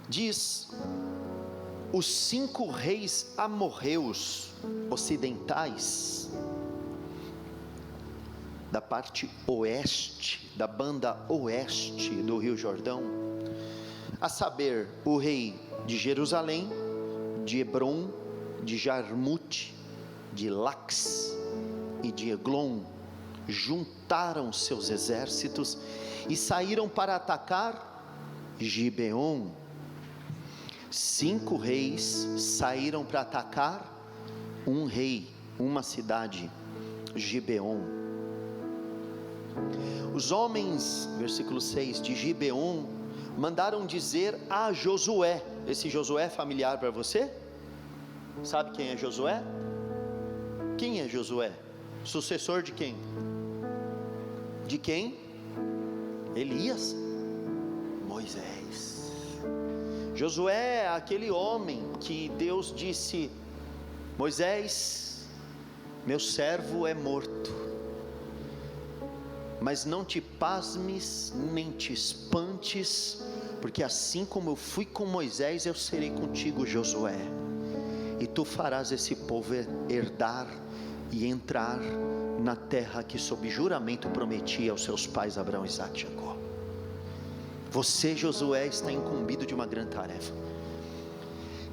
diz: os 5 reis amorreus ocidentais, da parte oeste, da banda oeste do Rio Jordão, a saber, o rei de Jerusalém, de Hebron, de Jarmute, de Lax e de Eglon, juntaram seus exércitos e saíram para atacar Gibeon. 5 reis saíram para atacar um rei, uma cidade, Gibeon. Os homens, versículo 6, de Gibeon, mandaram dizer a Josué. Esse Josué é familiar para você? Sabe quem é Josué? Quem é Josué? Sucessor de quem? De quem? Elias? Moisés. Josué é aquele homem que Deus disse: Moisés, meu servo é morto, mas não te pasmes, nem te espantes, porque assim como eu fui com Moisés, eu serei contigo, Josué, e tu farás esse povo herdar e entrar na terra que sob juramento prometi aos seus pais Abraão, Isaque e Jacó. Você, Josué, está incumbido de uma grande tarefa.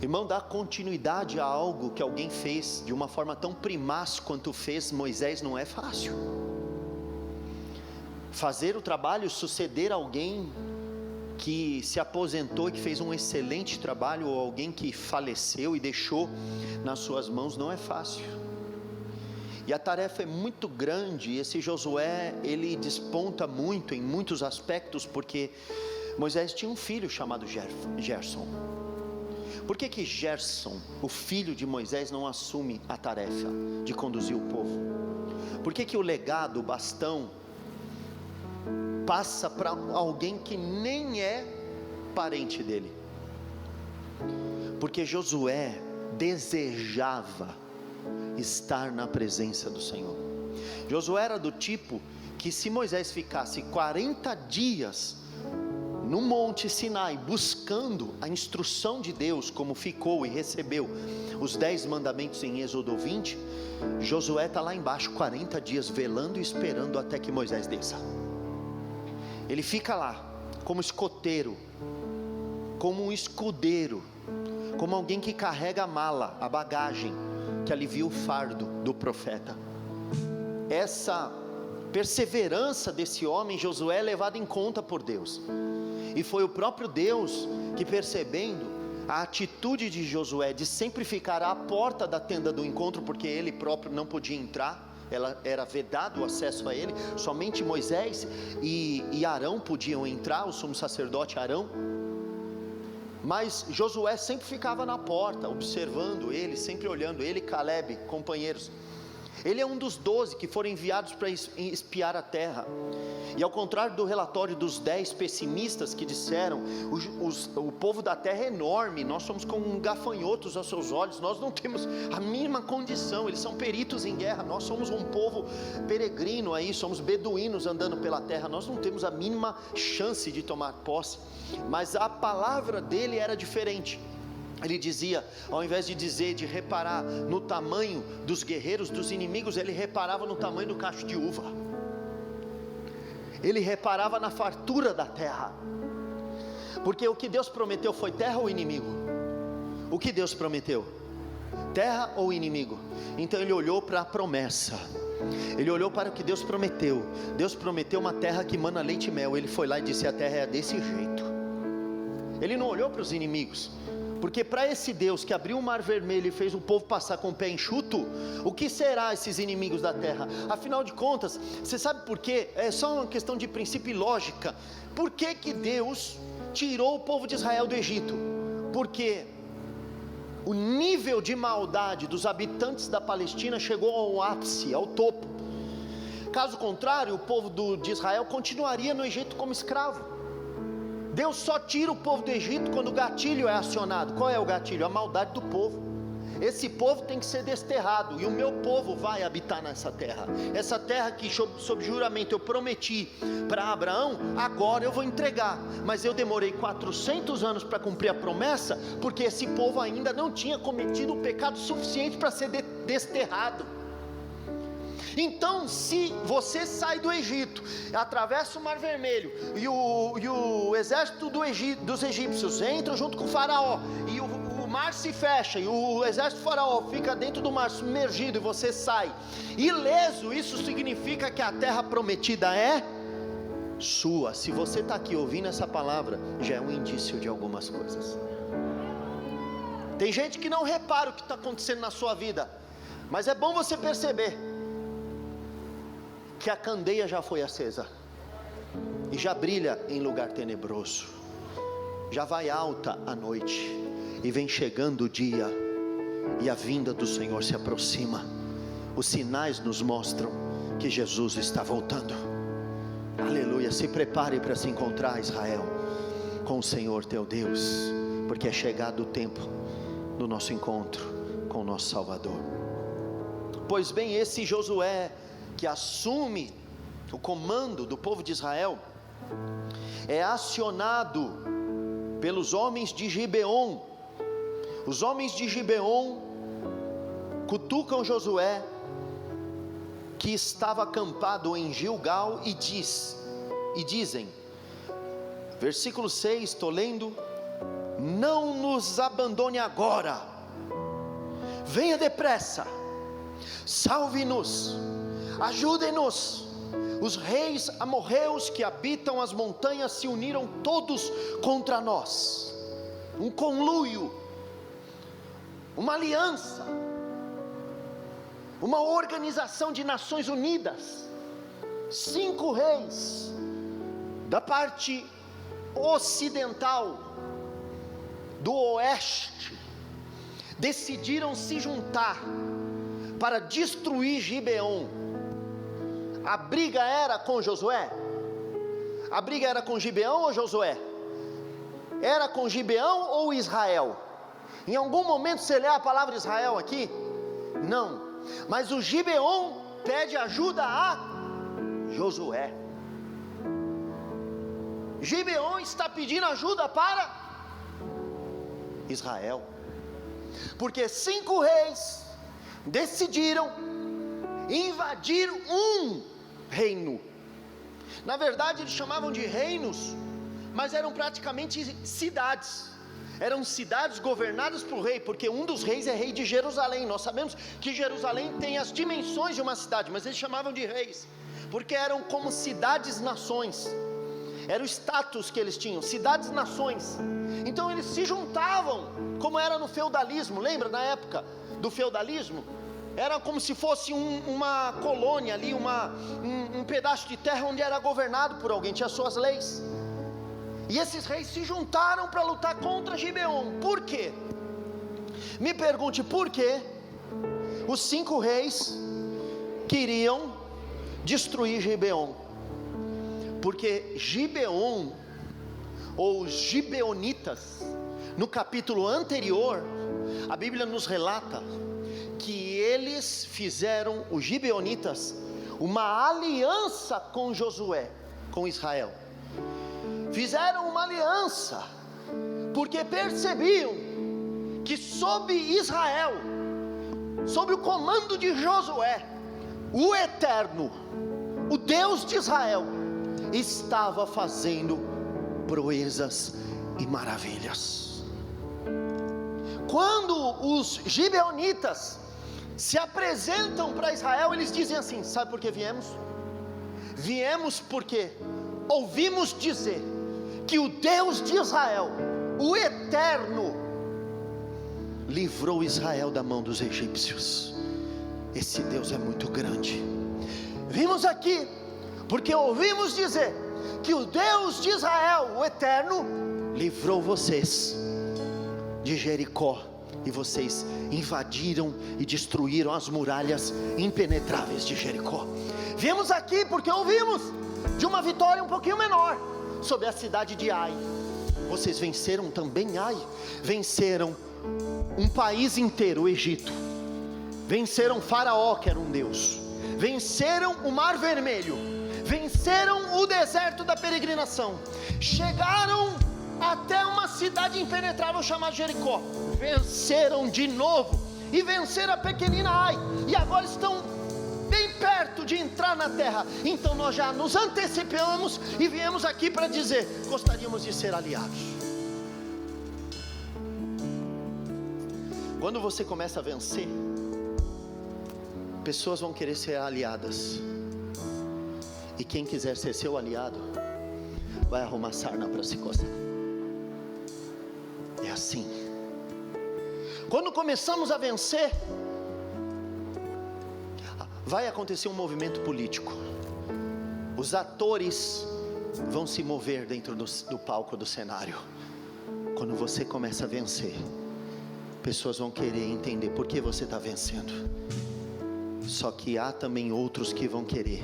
Irmão, dar continuidade a algo que alguém fez de uma forma tão primaz quanto fez Moisés não é fácil. Fazer o trabalho suceder alguém que se aposentou e que fez um excelente trabalho, ou alguém que faleceu e deixou nas suas mãos, não é fácil. E a tarefa é muito grande. E esse Josué, ele desponta muito em muitos aspectos, porque Moisés tinha um filho chamado Gerson. Por que Gerson, o filho de Moisés, não assume a tarefa de conduzir o povo? Por que o legado, o bastão, passa para alguém que nem é parente dele? Porque Josué desejava estar na presença do Senhor. Josué era do tipo que, se Moisés ficasse 40 dias no Monte Sinai buscando a instrução de Deus, como ficou e recebeu os 10 mandamentos em Êxodo 20, Josué está lá embaixo 40 dias velando e esperando até que Moisés desça. Ele fica lá como escoteiro, como um escudeiro, como alguém que carrega a mala, a bagagem, que alivia o fardo do profeta. Essa perseverança desse homem, Josué, é levada em conta por Deus. E foi o próprio Deus que, percebendo a atitude de Josué de sempre ficar à porta da tenda do encontro, porque ele próprio não podia entrar, era vedado o acesso a ele, somente Moisés e Arão podiam entrar, o sumo sacerdote Arão. Mas Josué sempre ficava na porta, observando ele, sempre olhando ele, Caleb, companheiros. Ele é um dos 12 que foram enviados para espiar a terra. E ao contrário do relatório dos 10 pessimistas que disseram: o povo da terra é enorme, nós somos como gafanhotos aos seus olhos, nós não temos a mínima condição, eles são peritos em guerra, nós somos um povo peregrino aí, somos beduínos andando pela terra, nós não temos a mínima chance de tomar posse. Mas a palavra dele era diferente. Ele dizia, ao invés de reparar no tamanho dos guerreiros, dos inimigos, ele reparava no tamanho do cacho de uva. Ele reparava na fartura da terra. Porque o que Deus prometeu foi terra ou inimigo? O que Deus prometeu? Terra ou inimigo? Então ele olhou para a promessa. Ele olhou para o que Deus prometeu. Deus prometeu uma terra que mana leite e mel. Ele foi lá e disse: a terra é desse jeito. Ele não olhou para os inimigos. Porque para esse Deus que abriu o mar vermelho e fez o povo passar com o pé enxuto, o que será esses inimigos da terra? Afinal de contas, você sabe por quê? É só uma questão de princípio e lógica. Por que Deus tirou o povo de Israel do Egito? Porque o nível de maldade dos habitantes da Palestina chegou ao ápice, ao topo. Caso contrário, o povo de Israel continuaria no Egito como escravo. Deus só tira o povo do Egito quando o gatilho é acionado. Qual é o gatilho? A maldade do povo. esse povo tem que ser desterrado, e o meu povo vai habitar nessa terra. Essa terra que sob juramento eu prometi para Abraão, agora eu vou entregar. Mas eu demorei 400 anos para cumprir a promessa, porque esse povo ainda não tinha cometido o pecado suficiente para ser desterrado. Então, se você sai do Egito, atravessa o Mar Vermelho, e o exército dos egípcios entra junto com o faraó, e o mar se fecha, e o exército do faraó fica dentro do mar submergido, e você sai ileso, isso significa que a terra prometida é sua. Se você está aqui ouvindo essa palavra, já é um indício de algumas coisas. Tem gente que não repara o que está acontecendo na sua vida, mas é bom você perceber que a candeia já foi acesa, e já brilha em lugar tenebroso, já vai alta a noite, e vem chegando o dia, e a vinda do Senhor se aproxima. Os sinais nos mostram que Jesus está voltando. Aleluia, se prepare para se encontrar, Israel, com o Senhor teu Deus, porque é chegado o tempo do nosso encontro com o nosso Salvador. Pois bem, esse Josué, que assume o comando do povo de Israel, é acionado pelos homens de Gibeon. Os homens de Gibeon cutucam Josué, que estava acampado em Gilgal, e dizem, versículo 6, estou lendo: não nos abandone agora, venha depressa, salve-nos, ajude-nos. Os reis amorreus que habitam as montanhas se uniram todos contra nós. Um conluio, uma aliança, uma organização de Nações Unidas. 5 reis da parte ocidental, do oeste, decidiram se juntar para destruir Gibeon. A briga era com Josué? A briga era com Gibeão ou Josué? Era com Gibeão ou Israel? Em algum momento você lê a palavra Israel aqui? Não, mas o Gibeon pede ajuda a Josué. Gibeon está pedindo ajuda para Israel, porque 5 reis decidiram invadir um reino. Na verdade eles chamavam de reinos, mas eram praticamente cidades. Eram cidades governadas por rei, porque um dos reis é rei de Jerusalém. Nós sabemos que Jerusalém tem as dimensões de uma cidade, mas eles chamavam de reis, porque eram como cidades-nações. Era o status que eles tinham, cidades-nações. Então eles se juntavam, como era no feudalismo. Lembra na época do feudalismo? Era como se fosse uma colônia ali, um pedaço de terra onde era governado por alguém, tinha suas leis. E esses reis se juntaram para lutar contra Gibeon. Por quê? Me pergunte por quê os 5 reis queriam destruir Gibeon. Porque Gibeon, ou os gibeonitas, no capítulo anterior, a Bíblia nos relata que eles fizeram, os gibeonitas, uma aliança com Josué, com Israel. Fizeram uma aliança, porque percebiam que sob Israel, sob o comando de Josué, o Eterno, o Deus de Israel, estava fazendo proezas e maravilhas. Quando os gibeonitas se apresentam para Israel, eles dizem assim: sabe por que viemos? Viemos porque ouvimos dizer que o Deus de Israel, o Eterno, livrou Israel da mão dos egípcios. Esse Deus é muito grande. Vimos aqui porque ouvimos dizer que o Deus de Israel, o Eterno, livrou vocês de Jericó, e vocês invadiram e destruíram as muralhas impenetráveis de Jericó. Viemos aqui porque ouvimos de uma vitória um pouquinho menor sobre a cidade de Ai. Vocês venceram também Ai, venceram um país inteiro, o Egito, venceram Faraó, que era um deus, venceram o Mar Vermelho, venceram o deserto da peregrinação, chegaram até uma cidade impenetrável chamada Jericó, venceram de novo, e venceram a pequenina Ai, e agora estão bem perto de entrar na terra. Então nós já nos antecipamos e viemos aqui para dizer: gostaríamos de ser aliados. Quando você começa a vencer, pessoas vão querer ser aliadas, e quem quiser ser seu aliado vai arrumar sarna para se coçar. É assim. Quando começamos a vencer, vai acontecer um movimento político. Os atores vão se mover dentro do palco, do cenário. Quando você começa a vencer, pessoas vão querer entender por que você está vencendo. Só que há também outros que vão querer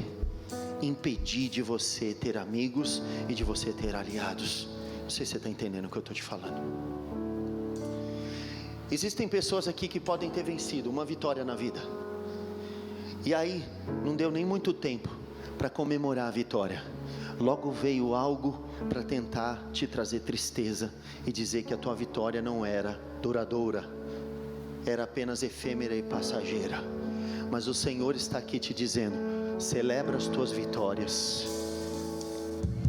impedir de você ter amigos e de você ter aliados. Não sei se você está entendendo o que eu estou te falando. Existem pessoas aqui que podem ter vencido uma vitória na vida, e aí não deu nem muito tempo para comemorar a vitória, logo veio algo para tentar te trazer tristeza e dizer que a tua vitória não era duradoura, era apenas efêmera e passageira. Mas o Senhor está aqui te dizendo: celebra as tuas vitórias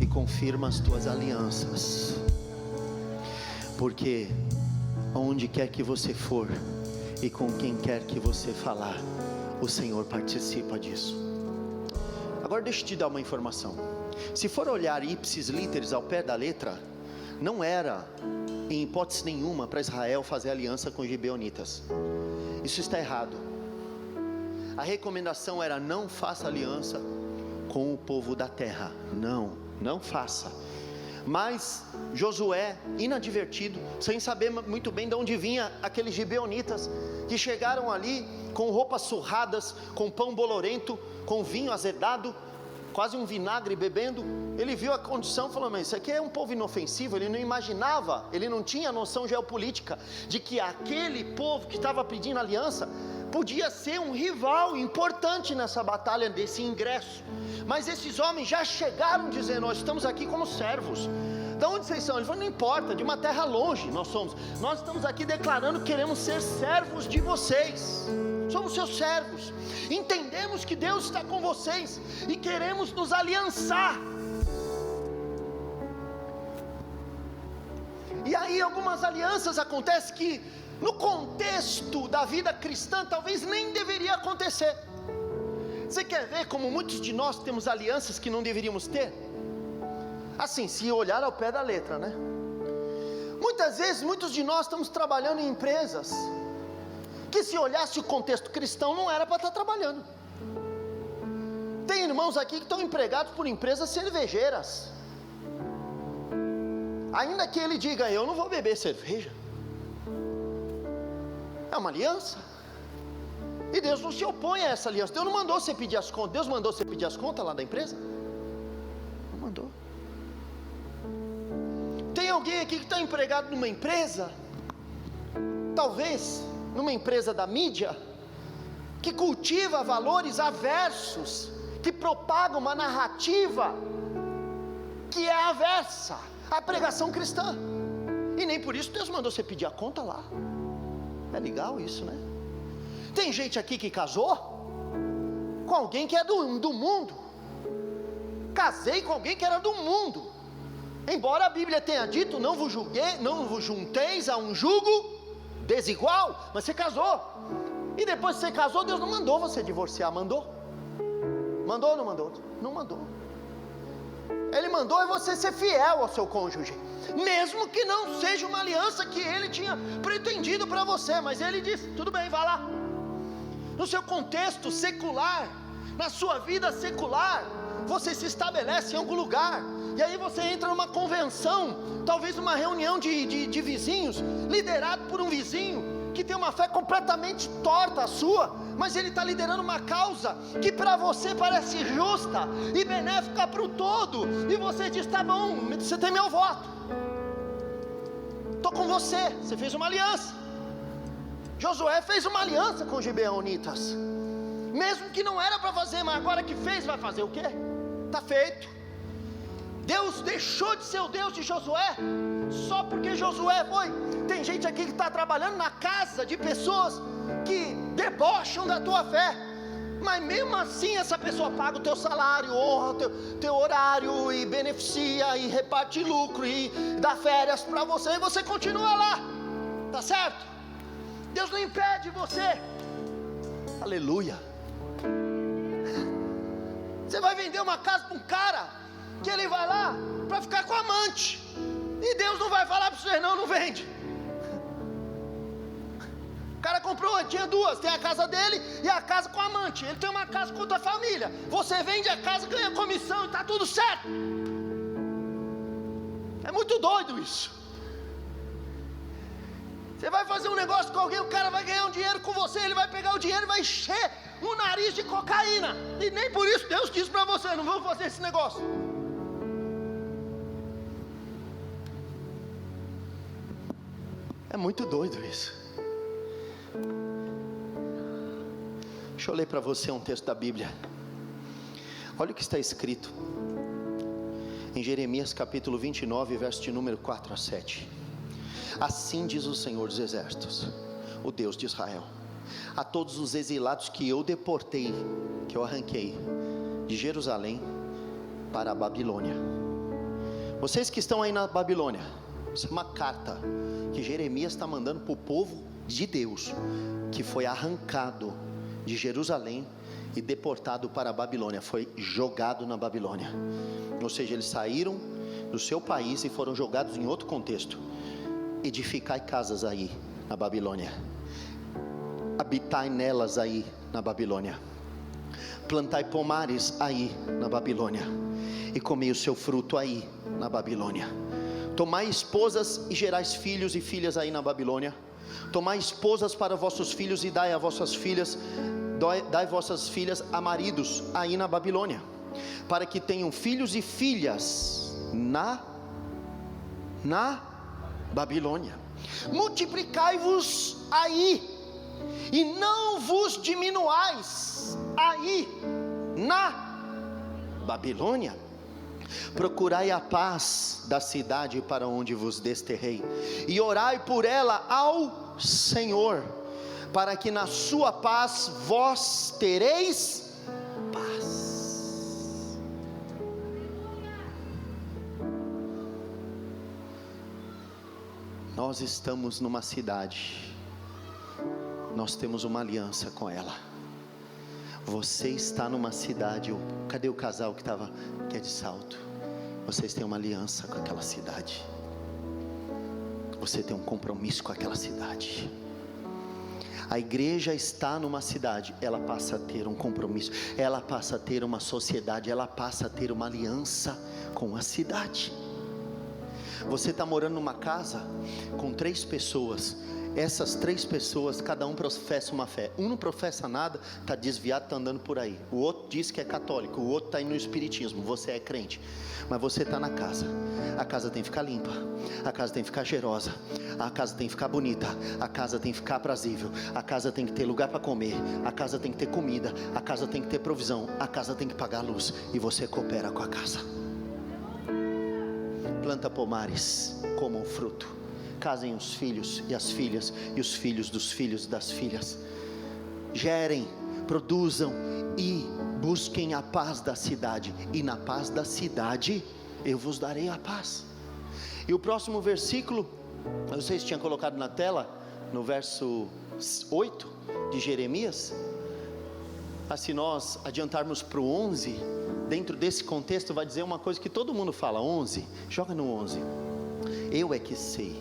e confirma as tuas alianças, porque onde quer que você for e com quem quer que você falar, o Senhor participa disso. Agora deixa eu te dar uma informação. Se for olhar ipsis literis, ao pé da letra, não era em hipótese nenhuma para Israel fazer aliança com os gibeonitas. Isso está errado. A recomendação era: não faça aliança com o povo da terra. Não faça. Mas Josué, inadvertido, sem saber muito bem de onde vinha aqueles gibeonitas, que chegaram ali com roupas surradas, com pão bolorento, com vinho azedado, quase um vinagre bebendo. Ele viu a condição e falou: mas isso aqui é um povo inofensivo. Ele não imaginava, ele não tinha noção geopolítica de que aquele povo que estava pedindo aliança podia ser um rival importante nessa batalha, desse ingresso. Mas esses homens já chegaram dizendo: nós estamos aqui como servos. De onde vocês são? Ele falou: não importa, de uma terra longe nós somos. Nós estamos aqui declarando que queremos ser servos de vocês. Somos seus servos. Entendemos que Deus está com vocês e queremos nos aliançar. E aí algumas alianças acontecem que no contexto da vida cristã talvez nem deveria acontecer. Você quer ver como muitos de nós temos alianças que não deveríamos ter? Assim, se olhar ao pé da letra, né? Muitas vezes, muitos de nós estamos trabalhando em empresas que, se olhasse o contexto cristão, não era para estar trabalhando. Tem irmãos aqui que estão empregados por empresas cervejeiras, ainda que ele diga: eu não vou beber cerveja. É uma aliança, e Deus não se opõe a essa aliança. Deus não mandou você pedir as contas. Deus mandou você pedir as contas lá da empresa? Não mandou. Tem alguém aqui que está empregado numa empresa, talvez numa empresa da mídia, que cultiva valores aversos, que propaga uma narrativa que é aversa à pregação cristã, e nem por isso Deus mandou você pedir a conta lá. É legal isso, né? Tem gente aqui que casou com alguém que é do mundo. Casei com alguém que era do mundo, embora a Bíblia tenha dito: não vos junteis a um jugo desigual. Mas você casou, e depois que você casou, Deus não mandou você divorciar. Mandou? Mandou ou não mandou? Não mandou. Ele mandou você ser fiel ao seu cônjuge, mesmo que não seja uma aliança que ele tinha pretendido para você. Mas ele disse: tudo bem, vá lá. No seu contexto secular, na sua vida secular, você se estabelece em algum lugar, e aí você entra numa convenção, talvez uma reunião de vizinhos, liderado por um vizinho que tem uma fé completamente torta a sua, mas ele está liderando uma causa que para você parece justa e benéfica para o todo, e você diz: tá bom, você tem meu voto, estou com você. Você fez uma aliança, Josué fez uma aliança com os gibeonitas, mesmo que não era para fazer, mas agora que fez, vai fazer o quê? Está feito. Deus deixou de ser o Deus de Josué, só porque Josué foi. Tem gente aqui que está trabalhando na casa de pessoas que debocham da tua fé, mas mesmo assim essa pessoa paga o teu salário, honra o teu horário, e beneficia, e reparte lucro, e dá férias para você, e você continua lá, tá certo? Deus não impede você. Aleluia. Você vai vender uma casa para um cara que ele vai lá para ficar com a amante, e Deus não vai falar para você: não vende. O cara comprou, tinha duas, tem a casa dele e a casa com a amante. Ele tem uma casa com outra família. Você vende a casa, ganha comissão e está tudo certo. É muito doido isso. Você vai fazer um negócio com alguém, o cara vai ganhar um dinheiro com você, ele vai pegar o dinheiro e vai encher o nariz de cocaína. E nem por isso Deus disse para você: não vamos fazer esse negócio. É muito doido isso. Deixa eu ler para você um texto da Bíblia. Olha o que está escrito em Jeremias capítulo 29, verso de número 4 a 7. Assim diz o Senhor dos Exércitos, o Deus de Israel, a todos os exilados que eu deportei, que eu arranquei de Jerusalém para a Babilônia. Vocês que estão aí na Babilônia, isso é uma carta que Jeremias está mandando para o povo de Deus, que foi arrancado de Jerusalém e deportado para a Babilônia, foi jogado na Babilônia. Ou seja, eles saíram do seu país e foram jogados em outro contexto. Edificai casas aí na Babilônia, habitai nelas aí na Babilônia, plantai pomares aí na Babilônia, e comei o seu fruto aí na Babilônia. Tomai esposas e gerais filhos e filhas aí na Babilônia. Tomai esposas para vossos filhos e dai a vossas filhas, dai vossas filhas a maridos aí na Babilônia, para que tenham filhos e filhas na Babilônia. Multiplicai-vos aí, e não vos diminuais aí na Babilônia. Procurai a paz da cidade para onde vos desterrei, e orai por ela ao Senhor, para que na sua paz vós tereis paz. Nós estamos numa cidade, nós temos uma aliança com ela. Você está numa cidade, cadê o casal que é de Salto? Vocês têm uma aliança com aquela cidade. Você tem um compromisso com aquela cidade. A igreja está numa cidade, ela passa a ter um compromisso, ela passa a ter uma sociedade, ela passa a ter uma aliança com a cidade. Você está morando numa casa com 3 pessoas. Essas 3 pessoas, cada um professa uma fé. Um não professa nada, está desviado, está andando por aí. O outro diz que é católico, o outro está indo no espiritismo. Você é crente, mas você está na casa. A casa tem que ficar limpa, a casa tem que ficar cheirosa, a casa tem que ficar bonita, a casa tem que ficar aprazível, a casa tem que ter lugar para comer, a casa tem que ter comida, a casa tem que ter provisão, a casa tem que pagar luz, e você coopera com a casa. Planta pomares, comam fruto, casem os filhos e as filhas, e os filhos dos filhos e das filhas, gerem, produzam e busquem a paz da cidade, e na paz da cidade eu vos darei a paz. E o próximo versículo, vocês tinham colocado na tela, no verso 8 de Jeremias. Se nós adiantarmos para o 11, dentro desse contexto vai dizer uma coisa que todo mundo fala. 11, joga no 11. Eu é que sei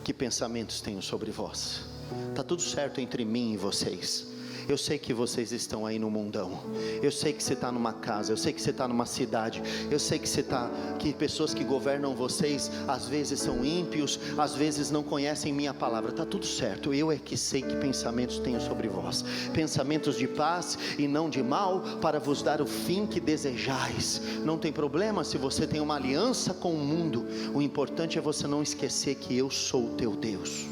que pensamentos tenho sobre vós. Está tudo certo entre mim e vocês. Eu sei que vocês estão aí no mundão. Eu sei que você está numa casa. Eu sei que você está numa cidade. Eu sei que pessoas que governam vocês às vezes são ímpios, às vezes não conhecem minha palavra. Está tudo certo. Eu é que sei que pensamentos tenho sobre vós, pensamentos de paz e não de mal, para vos dar o fim que desejais. Não tem problema se você tem uma aliança com o mundo. O importante é você não esquecer que eu sou o teu Deus.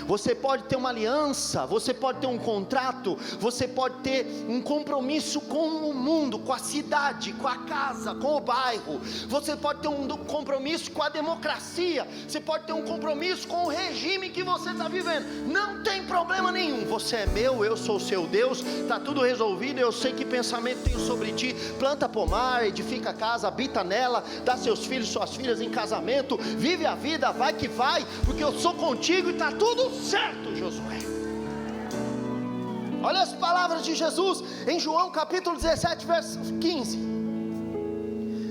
você pode ter uma aliança, você pode ter um contrato, você pode ter um compromisso com o mundo, com a cidade, com a casa, com o bairro, você pode ter um compromisso com a democracia, você pode ter um compromisso com o regime que você está vivendo, não tem problema nenhum, você é meu, eu sou o seu Deus, está tudo resolvido, eu sei que pensamento tenho sobre ti, planta pomar, edifica a casa, habita nela, dá seus filhos, suas filhas em casamento, vive a vida, vai que vai, porque eu sou contigo e está tudo certo, Josué. Olha as palavras de Jesus em João capítulo 17, verso 15: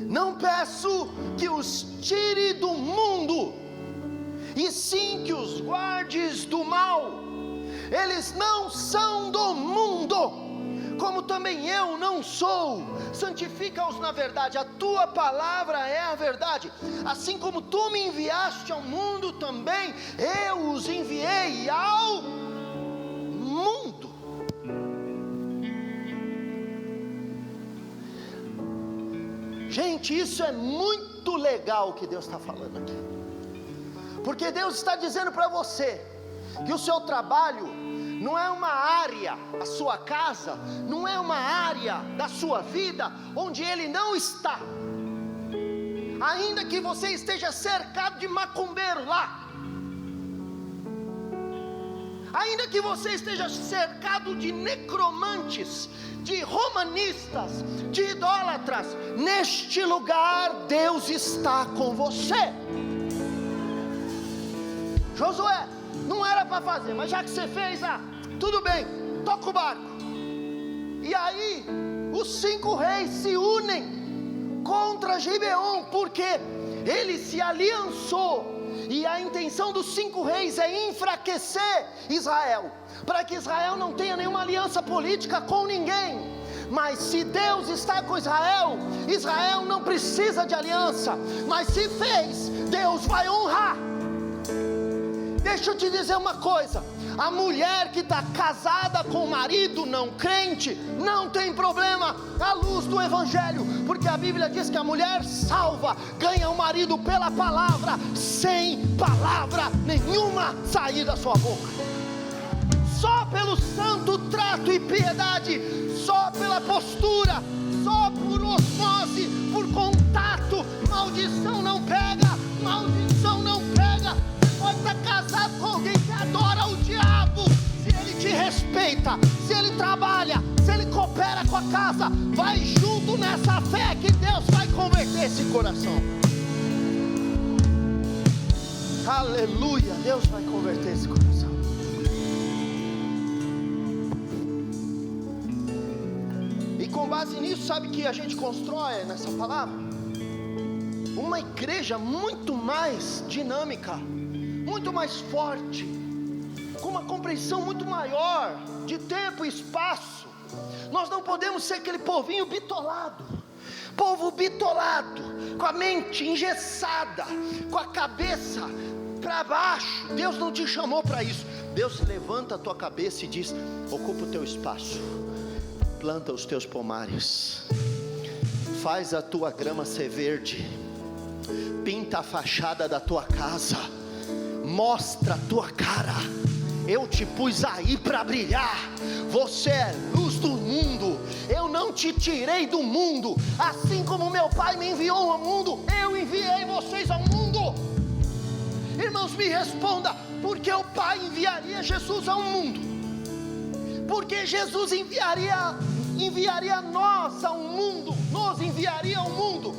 não peço que os tire do mundo, e sim que os guardes do mal. Eles não são do mundo, como também eu não sou. Santifica-os na verdade, a tua palavra é a verdade. Assim como tu me enviaste ao mundo, também eu os enviei ao mundo. Gente, isso é muito legal o que Deus está falando aqui, porque Deus está dizendo para você que o seu trabalho não é uma área, a sua casa não é uma área da sua vida onde Ele não está. Ainda que você esteja cercado de macumbeiro lá, ainda que você esteja cercado de necromantes, de romanistas, de idólatras, neste lugar Deus está com você. Josué, não era para fazer, mas já que você fez, tudo bem, toca o barco. E aí os 5 reis se unem contra Gibeon, porque ele se aliançou, e a intenção dos 5 reis é enfraquecer Israel, para que Israel não tenha nenhuma aliança política com ninguém. Mas se Deus está com Israel, Israel não precisa de aliança, mas se fez, Deus vai honrar. Deixa eu te dizer uma coisa: a mulher que está casada com o marido não crente, não tem problema, à luz do Evangelho, porque a Bíblia diz que a mulher salva ganha o marido pela palavra, sem palavra nenhuma sair da sua boca, só pelo santo trato e piedade, só pela postura, só por osmose, por contato. Maldição não pega, maldição não pega. Pode estar casado com alguém que adora o diabo, se ele te respeita, se ele trabalha, se ele coopera com a casa, vai junto nessa fé que Deus vai converter esse coração. Aleluia, Deus vai converter esse coração. E com base nisso, sabe que a gente constrói nessa palavra? Uma igreja muito mais dinâmica, muito mais forte, com uma compreensão muito maior de tempo e espaço. Nós não podemos ser aquele povinho bitolado, povo bitolado, com a mente engessada, com a cabeça para baixo. Deus não te chamou para isso. Deus levanta a tua cabeça e diz: ocupa o teu espaço, planta os teus pomares, faz a tua grama ser verde, pinta a fachada da tua casa, mostra a tua cara. Eu te pus aí para brilhar, você é luz do mundo, eu não te tirei do mundo, assim como meu pai me enviou ao mundo, eu enviei vocês ao mundo. Irmãos, me responda, por que o Pai enviaria Jesus ao mundo? Porque Jesus enviaria nós ao mundo, nos enviaria ao mundo.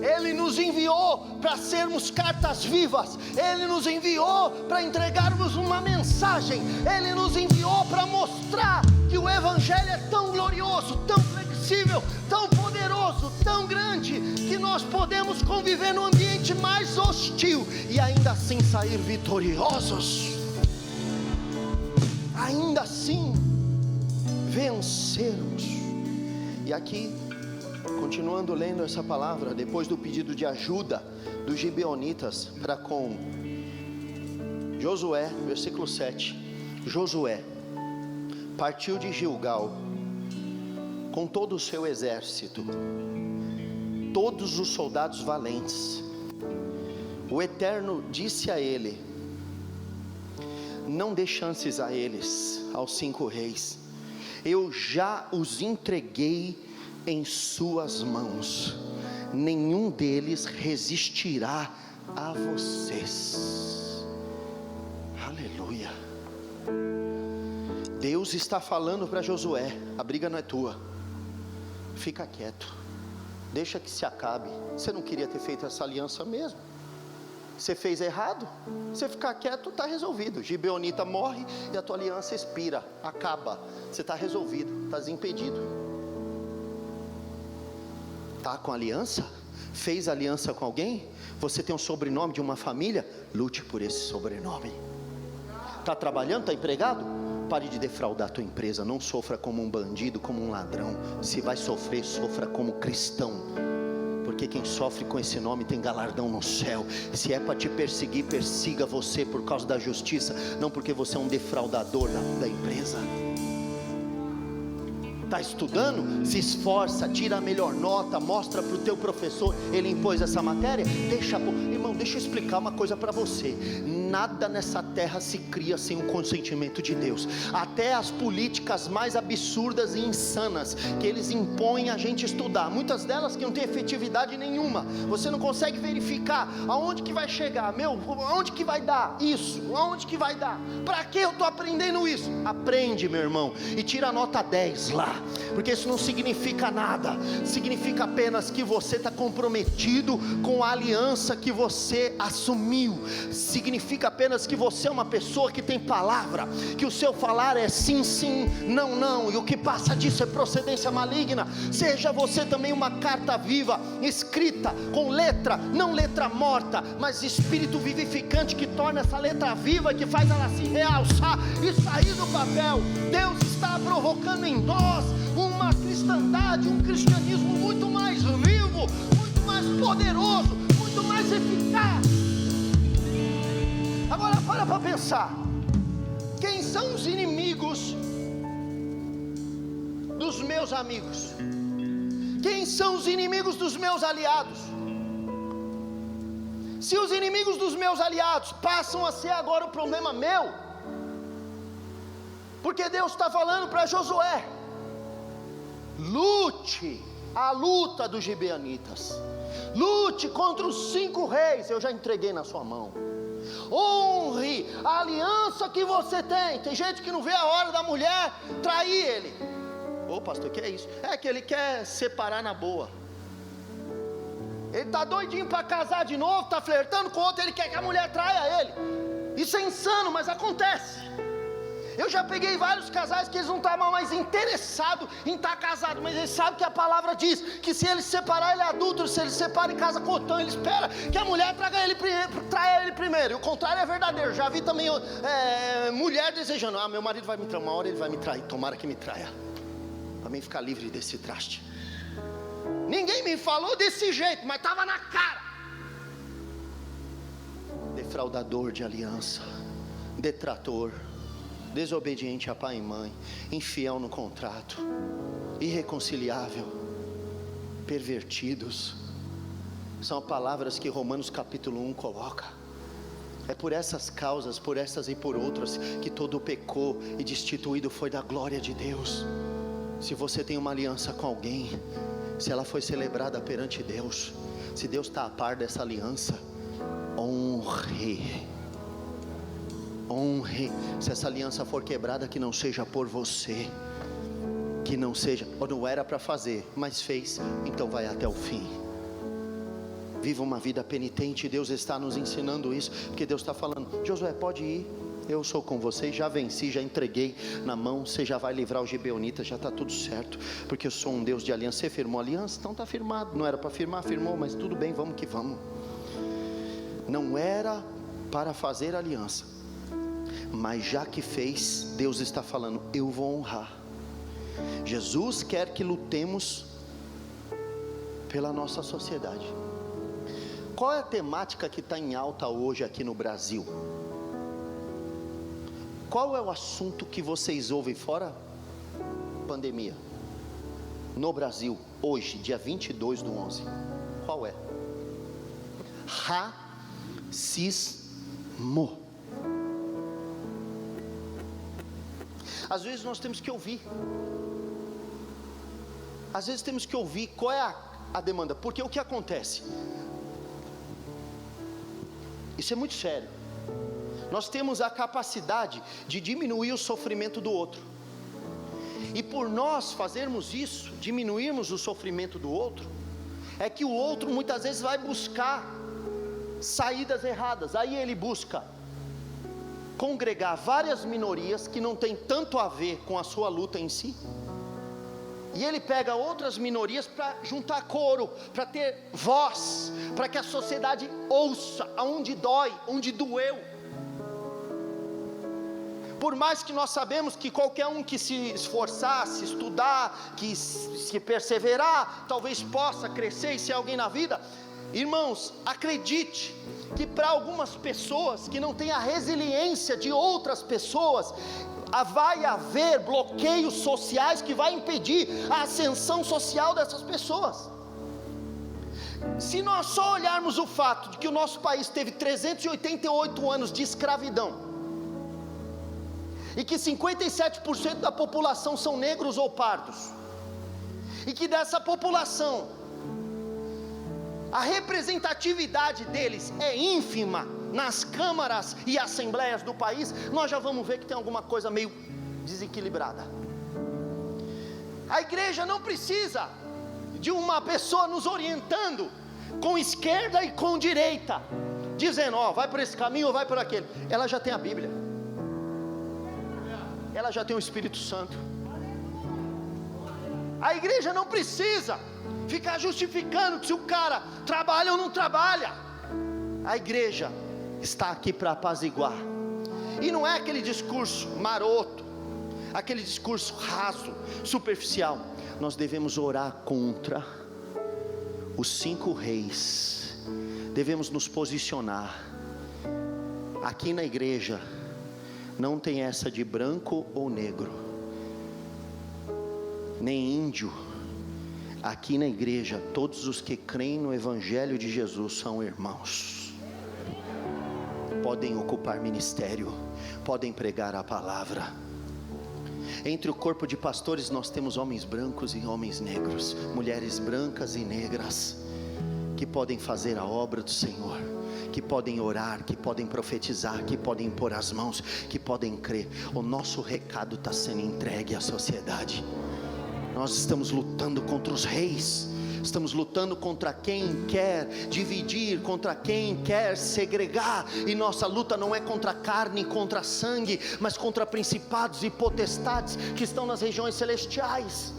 Ele nos enviou para sermos cartas vivas, Ele nos enviou para entregarmos uma mensagem, Ele nos enviou para mostrar que o Evangelho é tão glorioso, tão flexível, tão poderoso, tão grande, que nós podemos conviver no ambiente mais hostil e ainda assim sair vitoriosos, ainda assim vencermos. E aqui, continuando lendo essa palavra, depois do pedido de ajuda dos gibeonitas para com Josué, versículo 7, Josué partiu de Gilgal com todo o seu exército, todos os soldados valentes. O Eterno disse a ele: não dê chances a eles, aos 5 reis. Eu já os entreguei em suas mãos. Nenhum deles resistirá a vocês. Aleluia. Deus está falando para Josué: a briga não é tua, fica quieto, deixa que se acabe. Você não queria ter feito essa aliança mesmo? Você fez errado, você ficar quieto, está resolvido. Gibeonita morre e a tua aliança expira, acaba. Você está resolvido, está desimpedido. Está com aliança? Fez aliança com alguém? Você tem um sobrenome de uma família? Lute por esse sobrenome. Está trabalhando, está empregado? Pare de defraudar a tua empresa. Não sofra como um bandido, como um ladrão. Se vai sofrer, sofra como cristão, porque quem sofre com esse nome tem galardão no céu. Se é para te perseguir, persiga você por causa da justiça, não porque você é um defraudador da empresa. Está estudando? Se esforça, tira a melhor nota, mostra para o teu professor, ele impôs essa matéria, irmão, deixa eu explicar uma coisa para você. Nada nessa terra se cria sem o consentimento de Deus. Até as políticas mais absurdas e insanas que eles impõem a gente estudar, muitas delas que não tem efetividade nenhuma, você não consegue verificar aonde que vai chegar, aonde que vai dar isso, aonde que vai dar, para que eu estou aprendendo isso? Aprende, meu irmão, e tira a nota 10 lá, porque isso não significa nada, significa apenas que você está comprometido com a aliança que você assumiu, significa apenas que você é uma pessoa que tem palavra, que o seu falar é sim, sim, não, não, e o que passa disso é procedência maligna. Seja você também uma carta viva, escrita com letra, não letra morta, mas espírito vivificante que torna essa letra viva, que faz ela se realçar e sair do papel. Deus está provocando em nós uma cristandade, um cristianismo muito mais vivo, muito mais poderoso, muito mais eficaz. Agora para pensar, quem são os inimigos dos meus amigos? Quem são os inimigos dos meus aliados? Se os inimigos dos meus aliados passam a ser agora o problema meu, porque Deus está falando para Josué: lute a luta dos gibeonitas, lute contra os 5 reis, eu já entreguei na sua mão. Honre a aliança que você tem. Tem gente que não vê a hora da mulher trair ele. Ô pastor, que é isso? É que ele quer separar na boa. Ele está doidinho para casar de novo, está flertando com outro, ele quer que a mulher traia ele. Isso é insano, mas acontece. Eu já peguei vários casais que eles não estavam mais interessados em estar casados, mas eles sabem que a palavra diz que se ele se separar, ele é adúltero. Se ele se separa e casa com outro, então ele espera que a mulher traia ele primeiro. E o contrário é verdadeiro. Já vi também mulher desejando: ah, meu marido vai me trair, uma hora ele vai me trair, tomara que me traia, para mim ficar livre desse traste. Ninguém me falou desse jeito, mas estava na cara. Defraudador de aliança, detrator, desobediente a pai e mãe, infiel no contrato, irreconciliável, pervertidos, são palavras que Romanos capítulo 1 coloca. É por essas causas, por essas e por outras, que todo pecou e destituído foi da glória de Deus. Se você tem uma aliança com alguém, se ela foi celebrada perante Deus, se Deus está a par dessa aliança, honre. Honre. Se essa aliança for quebrada, que não seja por você, que não seja, ou não era para fazer, mas fez, então vai até o fim. Viva uma vida penitente. Deus está nos ensinando isso, porque Deus está falando: Josué, pode ir, eu sou com você, já venci, já entreguei na mão, você já vai livrar os gibeonitas, já está tudo certo, porque eu sou um Deus de aliança. Você firmou aliança? Então está firmado. Não era para firmar, firmou, mas tudo bem, vamos que vamos. Não era para fazer aliança, mas já que fez, Deus está falando: eu vou honrar. Jesus quer que lutemos pela nossa sociedade. Qual é a temática que está em alta hoje aqui no Brasil? Qual é o assunto que vocês ouvem fora pandemia? No Brasil, hoje, dia 22/11, qual é? Racismo. Às vezes nós temos que ouvir. Às vezes temos que ouvir qual é a demanda. Porque o que acontece? Isso é muito sério. Nós temos a capacidade de diminuir o sofrimento do outro. E por nós fazermos isso, diminuirmos o sofrimento do outro, é que o outro muitas vezes vai buscar saídas erradas. Aí ele busca congregar várias minorias que não tem tanto a ver com a sua luta em si, e ele pega outras minorias para juntar coro, para ter voz, para que a sociedade ouça aonde dói, onde doeu. Por mais que nós sabemos que qualquer um que se esforçar, se estudar, que se perseverar, talvez possa crescer e ser alguém na vida. Irmãos, acredite que para algumas pessoas que não têm a resiliência de outras pessoas, vai haver bloqueios sociais que vai impedir a ascensão social dessas pessoas. Se nós só olharmos o fato de que o nosso país teve 388 anos de escravidão, e que 57% da população são negros ou pardos, e que dessa população a representatividade deles é ínfima nas câmaras e assembleias do país, nós já vamos ver que tem alguma coisa meio desequilibrada. A igreja não precisa de uma pessoa nos orientando com esquerda e com direita, dizendo, vai por esse caminho ou vai por aquele. Ela já tem a Bíblia, ela já tem o Espírito Santo. A igreja não precisa ficar justificando se o cara trabalha ou não trabalha. A igreja está aqui para apaziguar, e não é aquele discurso maroto, aquele discurso raso, superficial. Nós devemos orar contra os 5 reis, devemos nos posicionar. Aqui na igreja não tem essa de branco ou negro, nem índio. Aqui na igreja, todos os que creem no Evangelho de Jesus são irmãos, podem ocupar ministério, podem pregar a palavra. Entre o corpo de pastores nós temos homens brancos e homens negros, mulheres brancas e negras, que podem fazer a obra do Senhor, que podem orar, que podem profetizar, que podem impor as mãos, que podem crer. O nosso recado está sendo entregue à sociedade. Nós estamos lutando contra os reis, estamos lutando contra quem quer dividir, contra quem quer segregar, e nossa luta não é contra carne, contra sangue, mas contra principados e potestades que estão nas regiões celestiais.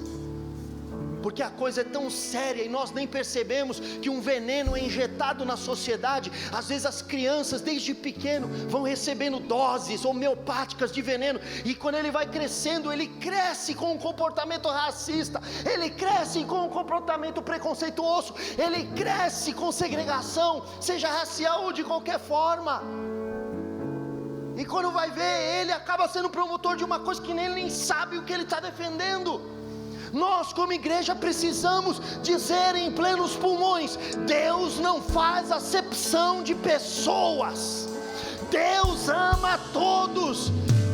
Porque a coisa é tão séria e nós nem percebemos que um veneno é injetado na sociedade. Às vezes as crianças desde pequeno vão recebendo doses homeopáticas de veneno, e quando ele vai crescendo, ele cresce com um comportamento racista, ele cresce com um comportamento preconceituoso, ele cresce com segregação, seja racial ou de qualquer forma. E quando vai ver, ele acaba sendo promotor de uma coisa que nem sabe o que ele está defendendo. Nós como igreja precisamos dizer em plenos pulmões: Deus não faz acepção de pessoas, Deus ama a todos.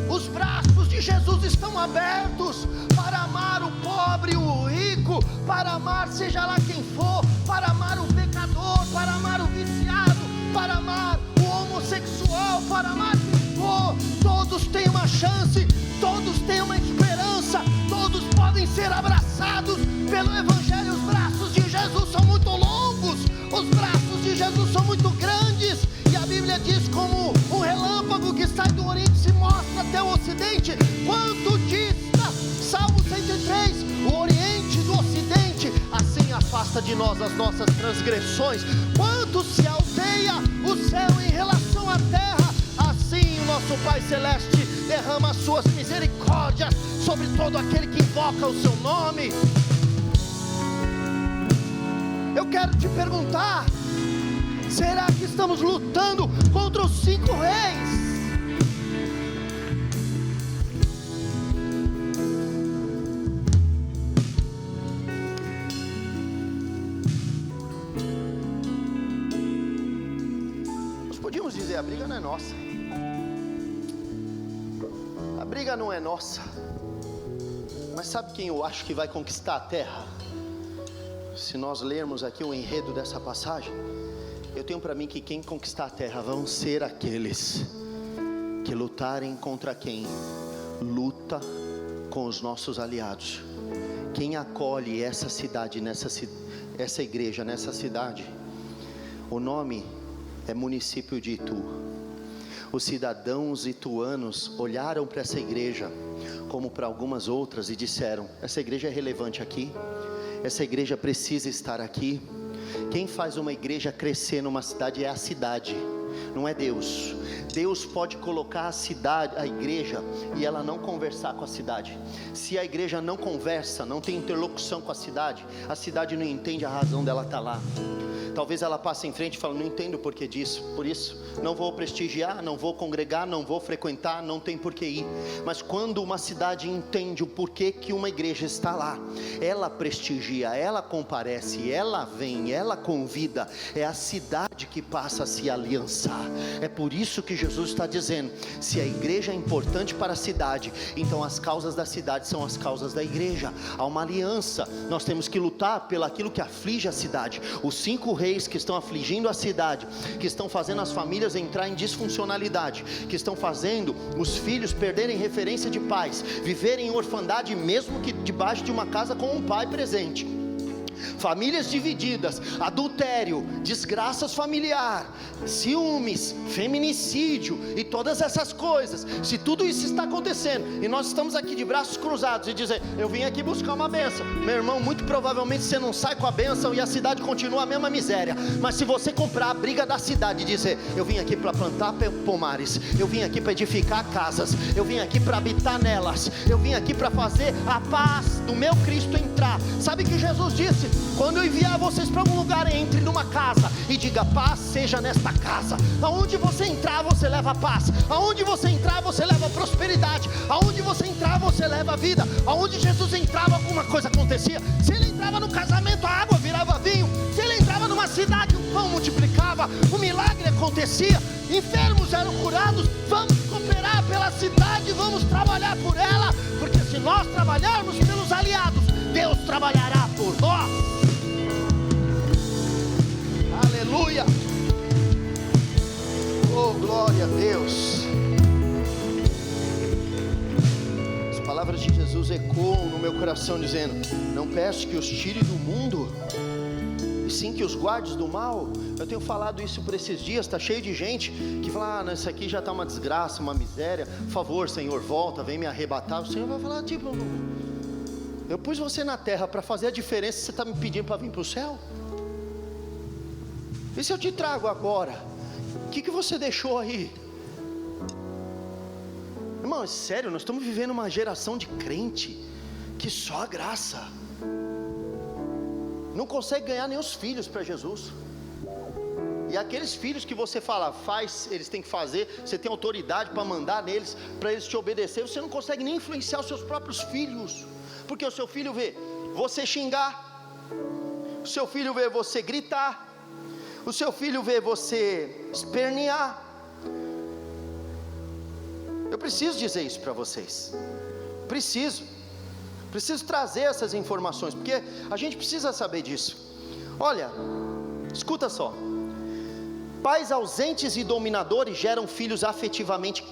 Os braços de Jesus estão abertos para amar o pobre e o rico, para amar seja lá quem for, para amar o pecador, para amar o viciado, para amar o homossexual, para amar quem for. Todos têm uma chance, todos têm uma esperança, todos podem ser abraçados pelo Evangelho. Os braços de Jesus são muito longos, os braços de Jesus são muito grandes, e a Bíblia diz: como um relâmpago que sai do Oriente se mostra até o Ocidente. Quanto dista, Salmo 103, o Oriente do Ocidente, assim afasta de nós as nossas transgressões. Quanto se alteia o céu em relação à terra, assim o nosso Pai Celeste derrama as suas misericórdias sobre todo aquele que invoca o seu nome. Eu quero te perguntar: será que estamos lutando contra os 5 reis? Nós podíamos dizer: a briga não é nossa, a briga não é nossa. Mas sabe quem eu acho que vai conquistar a terra? Se nós lermos aqui o enredo dessa passagem, eu tenho para mim que quem conquistar a terra vão ser aqueles que lutarem contra quem luta com os nossos aliados. Quem acolhe essa cidade, essa igreja nessa cidade, o nome é município de Itu. Os cidadãos ituanos olharam para essa igreja como para algumas outras e disseram: essa igreja é relevante aqui, essa igreja precisa estar aqui. Quem faz uma igreja crescer numa cidade é a cidade, não é Deus. Deus pode colocar a cidade, a igreja, e ela não conversar com a cidade. Se a igreja não conversa, não tem interlocução com a cidade não entende a razão dela estar lá. Talvez ela passe em frente e fale: não entendo o porquê disso, por isso não vou prestigiar, não vou congregar, não vou frequentar, não tem porquê ir. Mas quando uma cidade entende o porquê que uma igreja está lá, ela prestigia, ela comparece, ela vem, ela convida. É a cidade que passa a se aliançar. É por isso que Jesus está dizendo: se a igreja é importante para a cidade, então as causas da cidade são as causas da igreja. Há uma aliança. Nós temos que lutar pelo aquilo que aflige a cidade. Os 5 reis que estão afligindo a cidade, que estão fazendo as famílias entrar em disfuncionalidade, que estão fazendo os filhos perderem referência de pais, viverem em orfandade mesmo que debaixo de uma casa com um pai presente. Famílias divididas, adultério, desgraças familiar, ciúmes, feminicídio e todas essas coisas. Se tudo isso está acontecendo e nós estamos aqui de braços cruzados e dizer: eu vim aqui buscar uma bênção, meu irmão, muito provavelmente você não sai com a bênção e a cidade continua a mesma miséria. Mas se você comprar a briga da cidade e dizer: eu vim aqui para plantar pomares, eu vim aqui para edificar casas, eu vim aqui para habitar nelas, eu vim aqui para fazer a paz do meu Cristo entrar. Sabe que Jesus disse: quando eu enviar vocês para algum lugar, entre numa casa e diga: paz seja nesta casa. Aonde você entrar, você leva paz. Aonde você entrar, você leva prosperidade. Aonde você entrar, você leva vida. Aonde Jesus entrava, alguma coisa acontecia. Se ele entrava no casamento, a água virava vinho. Se ele entrava numa cidade, o pão multiplicava, o milagre acontecia, enfermos eram curados. Vamos cooperar pela cidade, vamos trabalhar por ela, porque se nós trabalharmos pelos aliados, Deus trabalhará por nós. Aleluia. Oh, glória a Deus. As palavras de Jesus ecoam no meu coração dizendo: não peço que os tire do mundo, e sim que os guardes do mal. Eu tenho falado isso por esses dias. Está cheio de gente que fala: não, isso aqui já está uma desgraça, uma miséria, por favor Senhor, volta, vem me arrebatar. O Senhor vai falar tipo: eu pus você na terra para fazer a diferença, você está me pedindo para vir para o céu? E se eu te trago agora, o que você deixou aí? Irmão, é sério, nós estamos vivendo uma geração de crente que só a graça, não consegue ganhar nem os filhos para Jesus. E aqueles filhos que você fala, faz, eles têm que fazer, você tem autoridade para mandar neles, para eles te obedecer, você não consegue nem influenciar os seus próprios filhos, porque o seu filho vê você xingar, o seu filho vê você gritar, o seu filho vê você espernear. Eu preciso dizer isso para vocês, preciso trazer essas informações, porque a gente precisa saber disso. Olha, escuta só: pais ausentes e dominadores geram filhos afetivamente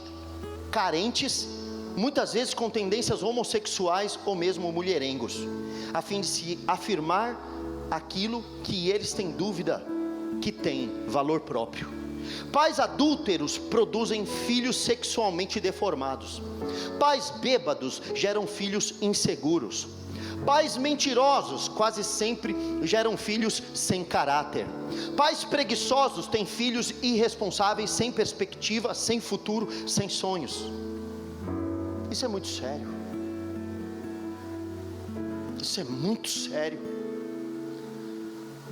carentes, muitas vezes com tendências homossexuais ou mesmo mulherengos, a fim de se afirmar aquilo que eles têm dúvida que tem valor próprio. Pais adúlteros produzem filhos sexualmente deformados. Pais bêbados geram filhos inseguros. Pais mentirosos quase sempre geram filhos sem caráter. Pais preguiçosos têm filhos irresponsáveis, sem perspectiva, sem futuro, sem sonhos. Isso é muito sério. Isso é muito sério.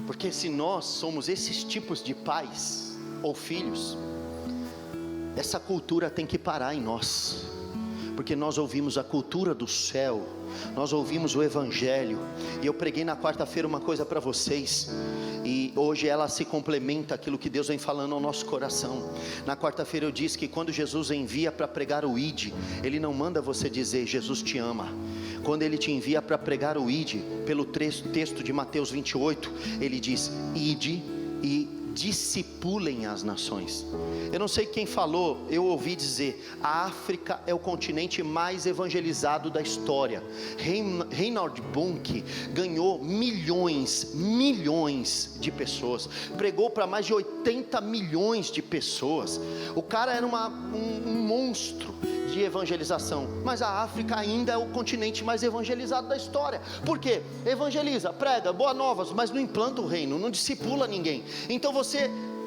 Porque se nós somos esses tipos de pais ou filhos, essa cultura tem que parar em nós. porque nós ouvimos a cultura do céu, nós ouvimos o Evangelho. E eu preguei na quarta-feira uma coisa para vocês, e hoje ela se complementa aquilo que Deus vem falando ao nosso coração. Na quarta-feira eu disse que quando Jesus envia para pregar o ID, Ele não manda você dizer Jesus te ama. Quando Ele te envia para pregar o ID, pelo texto de Mateus 28, Ele diz: ide e discipulem as nações. Eu não sei quem falou, eu ouvi dizer: a África é o continente mais evangelizado da história. Reinhard Bonnke ganhou milhões de pessoas, pregou para mais de 80 milhões de pessoas. O cara era um monstro de evangelização, mas a África ainda é o continente mais evangelizado da história. Por quê? Evangeliza, prega, boas novas, mas não implanta o reino, não discipula ninguém. Então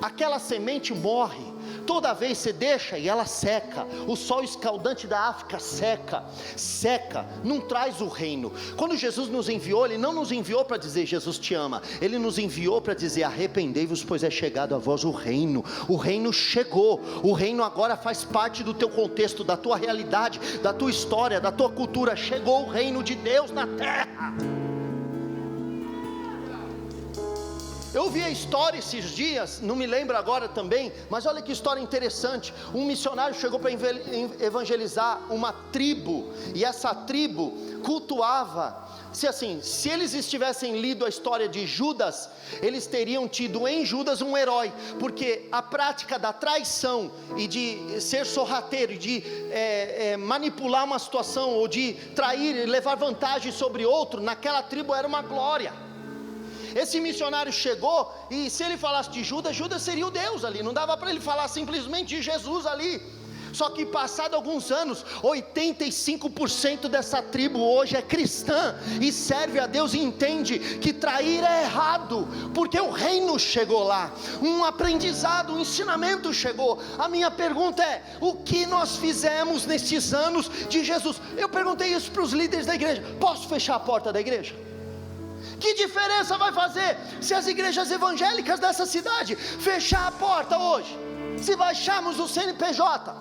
aquela semente morre, toda vez você deixa e ela seca. O sol escaldante da África seca, não traz o reino. Quando Jesus nos enviou, Ele não nos enviou para dizer Jesus te ama, Ele nos enviou para dizer: arrependei-vos, pois é chegado a vós o reino. O reino chegou, o reino agora faz parte do teu contexto, da tua realidade, da tua história, da tua cultura. Chegou o reino de Deus na terra. Eu vi a história esses dias, não me lembro agora também, mas olha que história interessante. Um missionário chegou para evangelizar uma tribo, e essa tribo cultuava, se eles tivessem lido a história de Judas, eles teriam tido em Judas um herói, porque a prática da traição e de ser sorrateiro, e de manipular uma situação, ou de trair e levar vantagem sobre outro, naquela tribo era uma glória. Esse missionário chegou, e se ele falasse de Judas, Judas seria o Deus ali, não dava para ele falar simplesmente de Jesus ali. Só que passado alguns anos, 85% dessa tribo hoje é cristã, e serve a Deus, e entende que trair é errado, porque o reino chegou lá, um aprendizado, um ensinamento chegou. A minha pergunta é: o que nós fizemos nesses anos de Jesus? Eu perguntei isso para os líderes da igreja: posso fechar a porta da igreja? Que diferença vai fazer se as igrejas evangélicas dessa cidade fechar a porta hoje? Se baixarmos o CNPJ,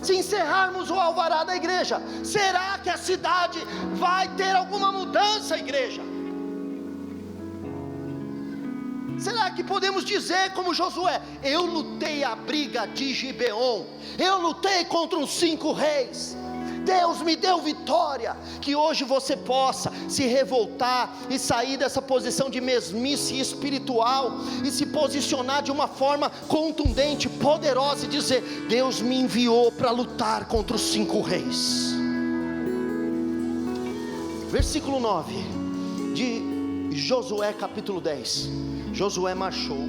se encerrarmos o alvará da igreja, será que a cidade vai ter alguma mudança, igreja? Será que podemos dizer como Josué: eu lutei a briga de Gibeon, eu lutei contra os 5 reis, Deus me deu vitória? Que hoje você possa se revoltar e sair dessa posição de mesmice espiritual e se posicionar de uma forma contundente, poderosa, e dizer: Deus me enviou para lutar contra os 5 reis. Versículo 9 de Josué capítulo 10. Josué marchou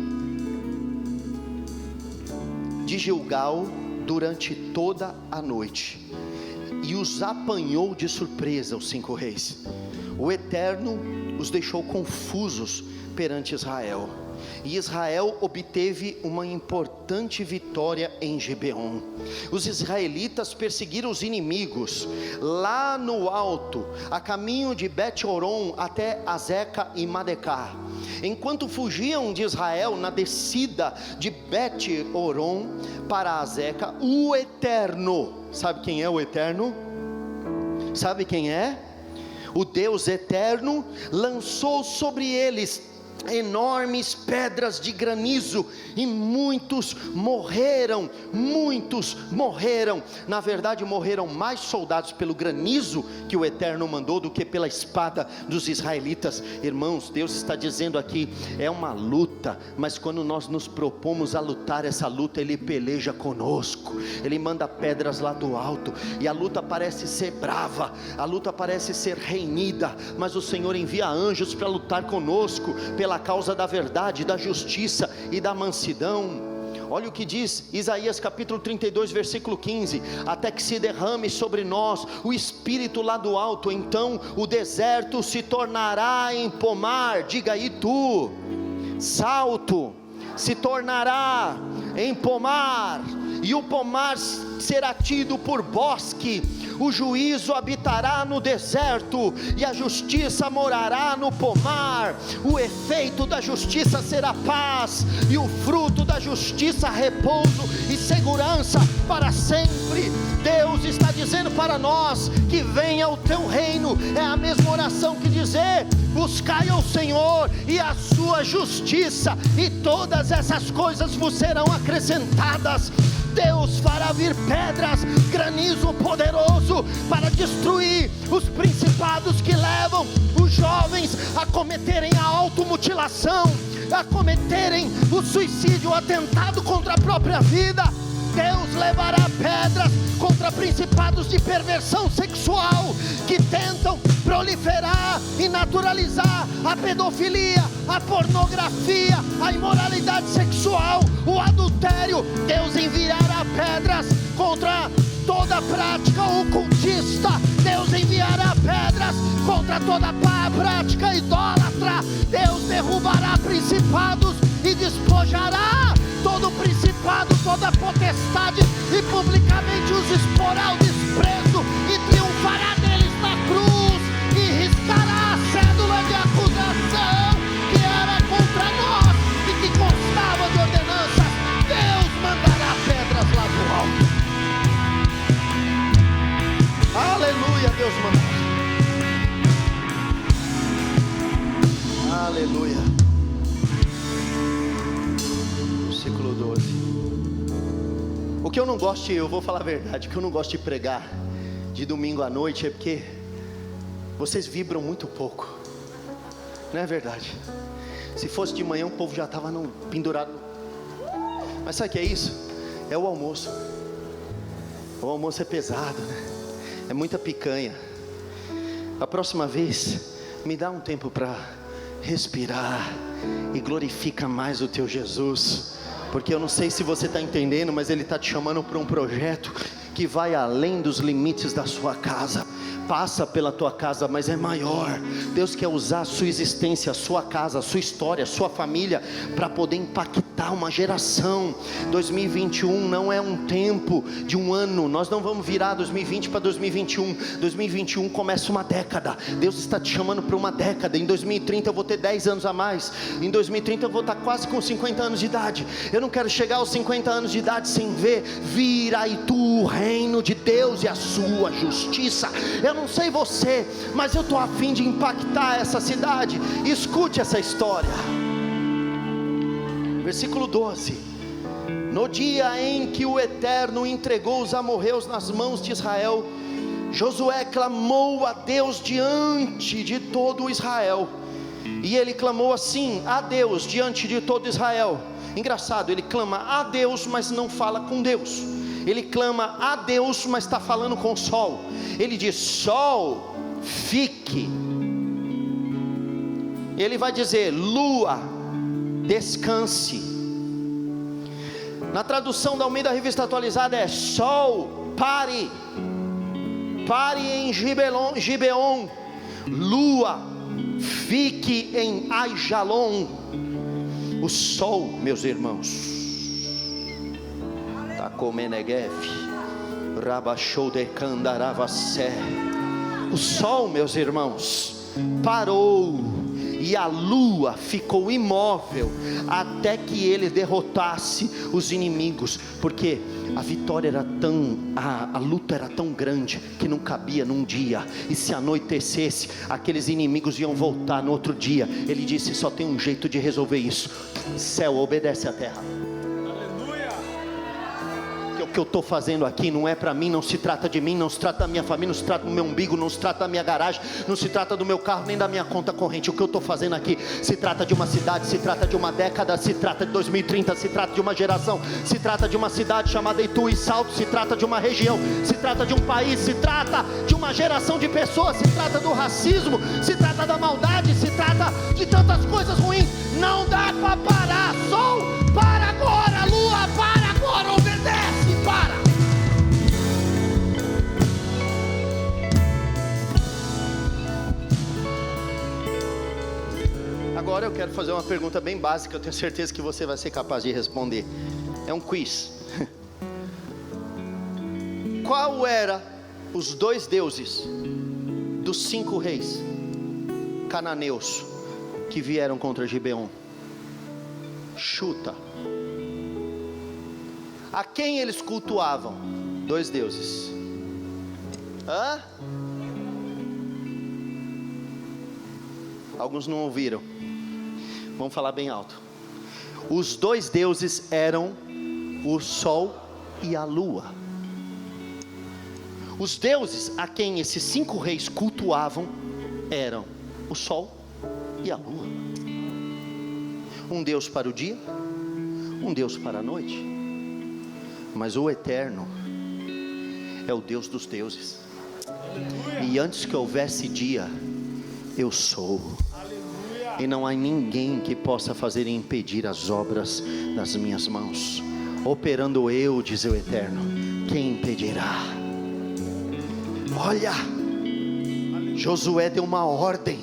de Gilgal durante toda a noite e os apanhou de surpresa, os 5 reis. O Eterno os deixou confusos perante Israel, e Israel obteve uma importante vitória em Gibeon. Os israelitas perseguiram os inimigos lá no alto, a caminho de Bet-Horon até Azeca e Madecá. Enquanto fugiam de Israel na descida de Bet-Horon para Azeca, o Eterno, sabe quem é o Eterno? Sabe quem é? O Deus Eterno lançou sobre eles enormes pedras de granizo, e muitos morreram. Na verdade, morreram mais soldados pelo granizo que o Eterno mandou do que pela espada dos israelitas. Irmãos, Deus está dizendo aqui: é uma luta, mas quando nós nos propomos a lutar essa luta, Ele peleja conosco, Ele manda pedras lá do alto, e a luta parece ser brava, a luta parece ser renhida, mas o Senhor envia anjos para lutar conosco, pela causa da verdade, da justiça e da mansidão. Olha o que diz Isaías capítulo 32 versículo 15: até que se derrame sobre nós o Espírito lá do alto, então o deserto se tornará em pomar. Diga aí tu, salto, se tornará em pomar, e o pomar será tido por bosque. O juízo habitará no deserto, e a justiça morará no pomar. O efeito da justiça será paz, e o fruto da justiça repouso e segurança para sempre. Deus está dizendo para nós, que venha o teu reino. É a mesma oração que dizer: buscai ao Senhor e a sua justiça, e todas essas coisas vos serão acrescentadas. Deus fará vir pedras, granizo poderoso, para destruir os principados que levam os jovens a cometerem a automutilação, a cometerem o suicídio, o atentado contra a própria vida. Deus levará pedras contra principados de perversão sexual, que tentam proliferar e naturalizar a pedofilia, a pornografia, a imoralidade sexual, o adultério. Deus enviará pedras contra toda prática ocultista. Deus enviará pedras contra toda prática idólatra. Deus derrubará principados e despojará todo principado, toda potestade, e publicamente os exporá ao desprezo, e triunfará deles na cruz, e riscará a cédula de acusação que era contra nós e que constava de ordenanças. Deus mandará pedras lá do alto. Aleluia, Deus mandará. Aleluia. Versículo 12. O que eu não gosto, eu vou falar a verdade, o que eu não gosto de pregar de domingo à noite é porque vocês vibram muito pouco. Não é verdade? Se fosse de manhã o povo já estava pendurado. Mas sabe o que é isso? É o almoço. O almoço é pesado, né? É muita picanha. A próxima vez, me dá um tempo para respirar e glorifica mais o teu Jesus. Porque eu não sei se você está entendendo, mas Ele está te chamando para um projeto que vai além dos limites da sua casa. Passa pela tua casa, mas é maior. Deus quer usar a sua existência, a sua casa, a sua história, a sua família, para poder impactar uma geração. 2021 não é um tempo de um ano. Nós não vamos virar 2020 para 2021. 2021 começa uma década. Deus está te chamando para uma década. Em 2030 eu vou ter 10 anos a mais. Em 2030 eu vou estar quase com 50 anos de idade. Eu não quero chegar aos 50 anos de idade sem ver vir aí o reino de Deus e a sua justiça. Eu não sei você, mas eu estou a fim de impactar essa cidade. Escute essa história. Versículo 12. No dia em que o Eterno entregou os amorreus nas mãos de Israel, Josué clamou a Deus diante de todo Israel. E ele clamou assim a Deus diante de todo Israel. Engraçado, ele clama a Deus, mas não fala com Deus. Ele clama a Deus, mas está falando com o sol. Ele diz: sol, fique. Ele vai dizer: lua, descanse. Na tradução da Almeida Revista Atualizada é: sol, pare. Pare em Gibeon. Lua, fique em Aijalon. O sol, meus irmãos, o sol, meus irmãos, parou, e a lua ficou imóvel até que ele derrotasse os inimigos, porque a vitória era a luta era tão grande que não cabia num dia, e se anoitecesse, aqueles inimigos iam voltar no outro dia. Ele disse: só tem um jeito de resolver isso: céu, obedece a terra. O que eu estou fazendo aqui não é para mim, não se trata de mim, não se trata da minha família, não se trata do meu umbigo, não se trata da minha garagem, não se trata do meu carro, nem da minha conta corrente. O que eu estou fazendo aqui se trata de uma cidade, se trata de uma década, se trata de 2030, se trata de uma geração, se trata de uma cidade chamada Itu e Salto, se trata de uma região, se trata de um país, se trata de uma geração de pessoas, se trata do racismo, se trata da maldade, se trata de tantas coisas ruins. Não dá para parar. Sol, para agora. Lua, para agora. Obedece, para. Agora eu quero fazer uma pergunta bem básica, eu tenho certeza que você vai ser capaz de responder. É um quiz. Qual era os dois deuses dos 5 reis cananeus que vieram contra Gibeon? Chuta. A quem eles cultuavam? 2 deuses. Hã? Alguns não ouviram. Vamos falar bem alto. Os dois deuses eram o sol e a lua. Os deuses a quem esses 5 reis cultuavam eram o sol e a lua. Um Deus para o dia, um Deus para a noite. Mas o Eterno é o Deus dos deuses. E antes que houvesse dia, eu sou. E não há ninguém que possa fazer impedir as obras das minhas mãos. Operando eu, diz o Eterno, quem impedirá? Olha, Josué deu uma ordem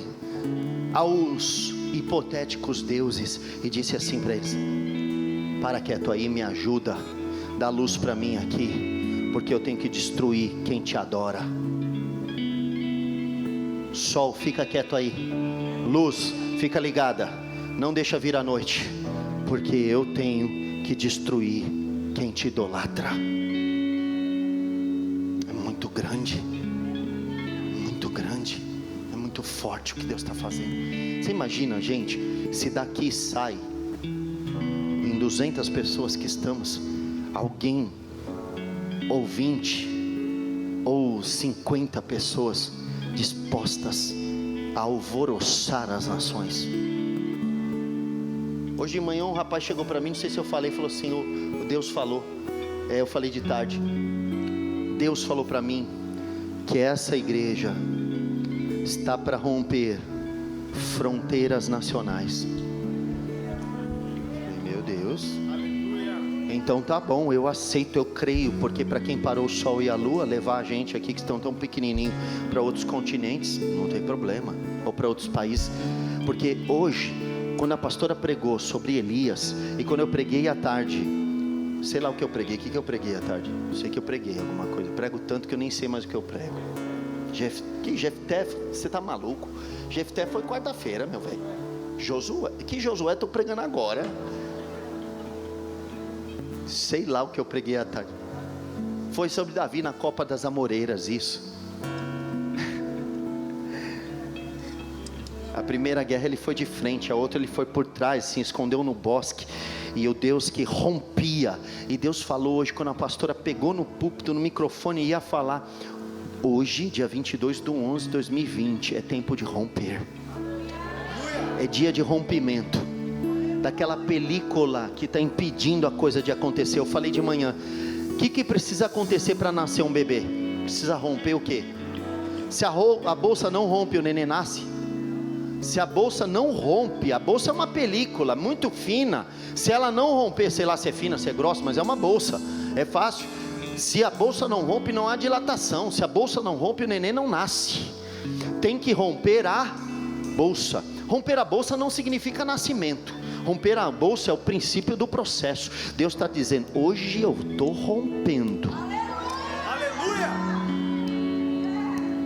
aos hipotéticos deuses e disse assim para eles: para quieto aí, me ajuda, dá luz para mim aqui, porque eu tenho que destruir quem te adora. Sol, fica quieto aí. Luz, fica ligada, não deixa vir a noite, porque eu tenho que destruir quem te idolatra. É muito grande, é muito forte o que Deus está fazendo. Você imagina, gente, se daqui sai, em 200 pessoas que estamos, alguém, ou 20, ou 50 pessoas dispostas a alvoroçar as nações. Hoje de manhã um rapaz chegou para mim, não sei se eu falei, falou assim: o Deus falou, eu falei de tarde, Deus falou para mim que essa igreja está para romper fronteiras nacionais. Meu Deus. Então tá bom, eu aceito, eu creio, porque para quem parou o sol e a lua, levar a gente aqui que estão tão pequenininho para outros continentes, não tem problema, ou para outros países. Porque hoje, quando a pastora pregou sobre Elias, e quando eu preguei à tarde, sei lá o que eu preguei, o que eu preguei à tarde? Eu sei que eu preguei alguma coisa, eu prego tanto que eu nem sei mais o que eu prego. Jefté, você tá maluco? Jefté foi quarta-feira, meu velho. Josué, que Josué estou pregando agora? Sei lá o que eu preguei à tarde. Foi sobre Davi na Copa das Amoreiras, isso. A primeira guerra ele foi de frente, a outra ele foi por trás, se escondeu no bosque. E o Deus que rompia. E Deus falou hoje, quando a pastora pegou no púlpito, no microfone, e ia falar: hoje, dia 22/11/2020, é tempo de romper. É dia de rompimento daquela película que está impedindo a coisa de acontecer. Eu falei de manhã, o que precisa acontecer para nascer um bebê? Precisa romper o quê? Se a bolsa não rompe, o neném nasce. Se a bolsa não rompe, a bolsa é uma película muito fina. Se ela não romper, sei lá se é fina, se é grossa, mas é uma bolsa, é fácil. Se a bolsa não rompe, não há dilatação. Se a bolsa não rompe, o neném não nasce. Tem que romper a bolsa. Romper a bolsa não significa nascimento. Romper a bolsa é o princípio do processo. Deus está dizendo: hoje eu estou rompendo.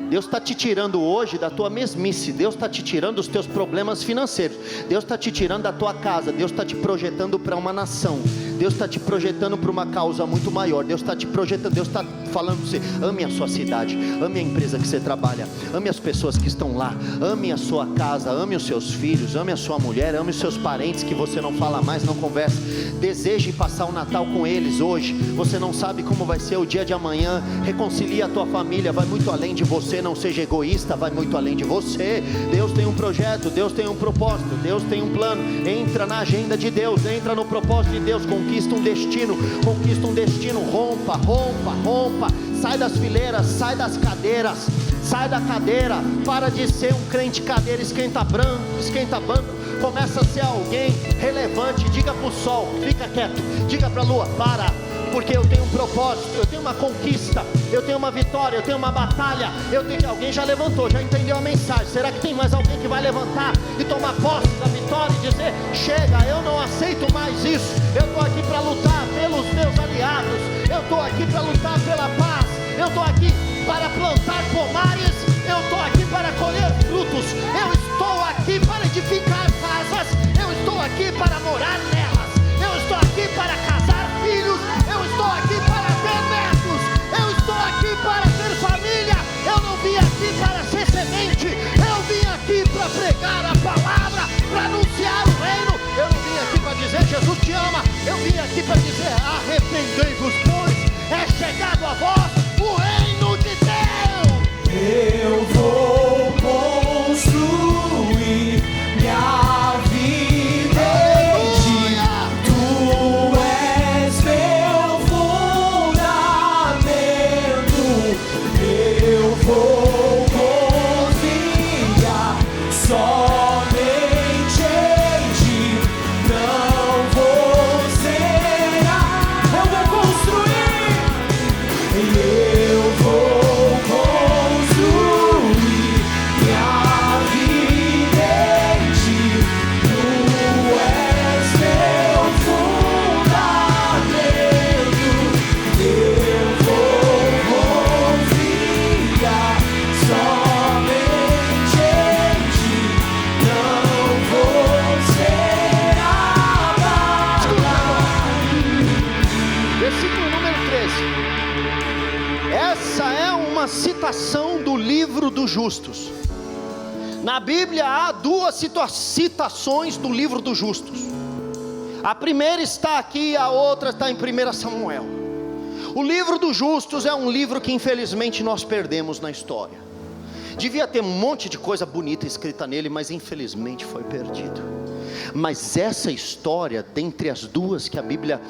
Deus está te tirando hoje da tua mesmice. Deus está te tirando dos teus problemas financeiros. Deus está te tirando da tua casa. Deus está te projetando para uma nação. Deus está te projetando para uma causa muito maior. Deus está te projetando. Deus está falando para você: ame a sua cidade, ame a empresa que você trabalha, ame as pessoas que estão lá, ame a sua casa, ame os seus filhos, ame a sua mulher, ame os seus parentes que você não fala mais, não conversa. Deseje passar o Natal com eles hoje. Você não sabe como vai ser o dia de amanhã. Reconcilie a tua família. Vai muito além de você. Não seja egoísta, vai muito além de você. Deus tem um projeto, Deus tem um propósito, Deus tem um plano. Entra na agenda de Deus, entra no propósito de Deus. Conquista um destino, rompa, sai das fileiras, sai das cadeiras, sai da cadeira, para de ser um crente cadeira, esquenta banco, começa a ser alguém relevante. Diga para o sol, fica quieto. Diga para a lua, para, porque eu tenho um propósito, eu tenho uma conquista, eu tenho uma vitória, eu tenho uma batalha. Alguém já levantou, já entendeu a mensagem. Será que tem mais alguém que vai levantar e tomar posse da vitória e dizer: chega, eu não aceito mais isso. Eu estou aqui para lutar pelos meus aliados, eu estou aqui para lutar pela paz, eu estou aqui para plantar pomares, eu estou aqui para colher frutos, eu estou aqui para edificar casas, eu estou aqui para morar nelas, eu estou aqui para casar filhos, eu estou aqui para ter netos, eu estou aqui para ter família, arrependei-vos, pois é chegado a vós o reino de Deus. Eu vou construir minha vida em ti. Tu és meu fundamento. Eu vou confiar somente em ti. Não vou zerar. Eu vou construir. Eu vou construir minha vida em ti. Tu és meu fundamento. Eu vou confiar somente em ti. Não vou ser abalado. Versículo número 13. Essa é uma citação do livro dos justos. Na Bíblia há duas citações do livro dos justos. A primeira está aqui, a outra está em 1 Samuel. O livro dos justos é um livro que infelizmente nós perdemos na história. Devia ter um monte de coisa bonita escrita nele, mas infelizmente foi perdido. Mas essa história, dentre as duas que a Bíblia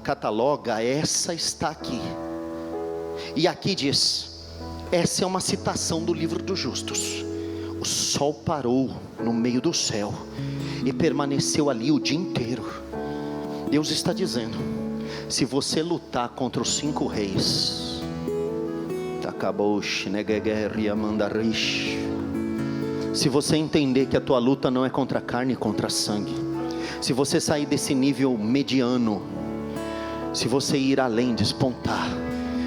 cataloga, essa está aqui. E aqui diz, essa é uma citação do livro dos justos. O sol parou no meio do céu e permaneceu ali o dia inteiro. Deus está dizendo, se você lutar contra os 5 reis, se você entender que a tua luta não é contra a carne e contra sangue, se você sair desse nível mediano, se você ir além, despontar,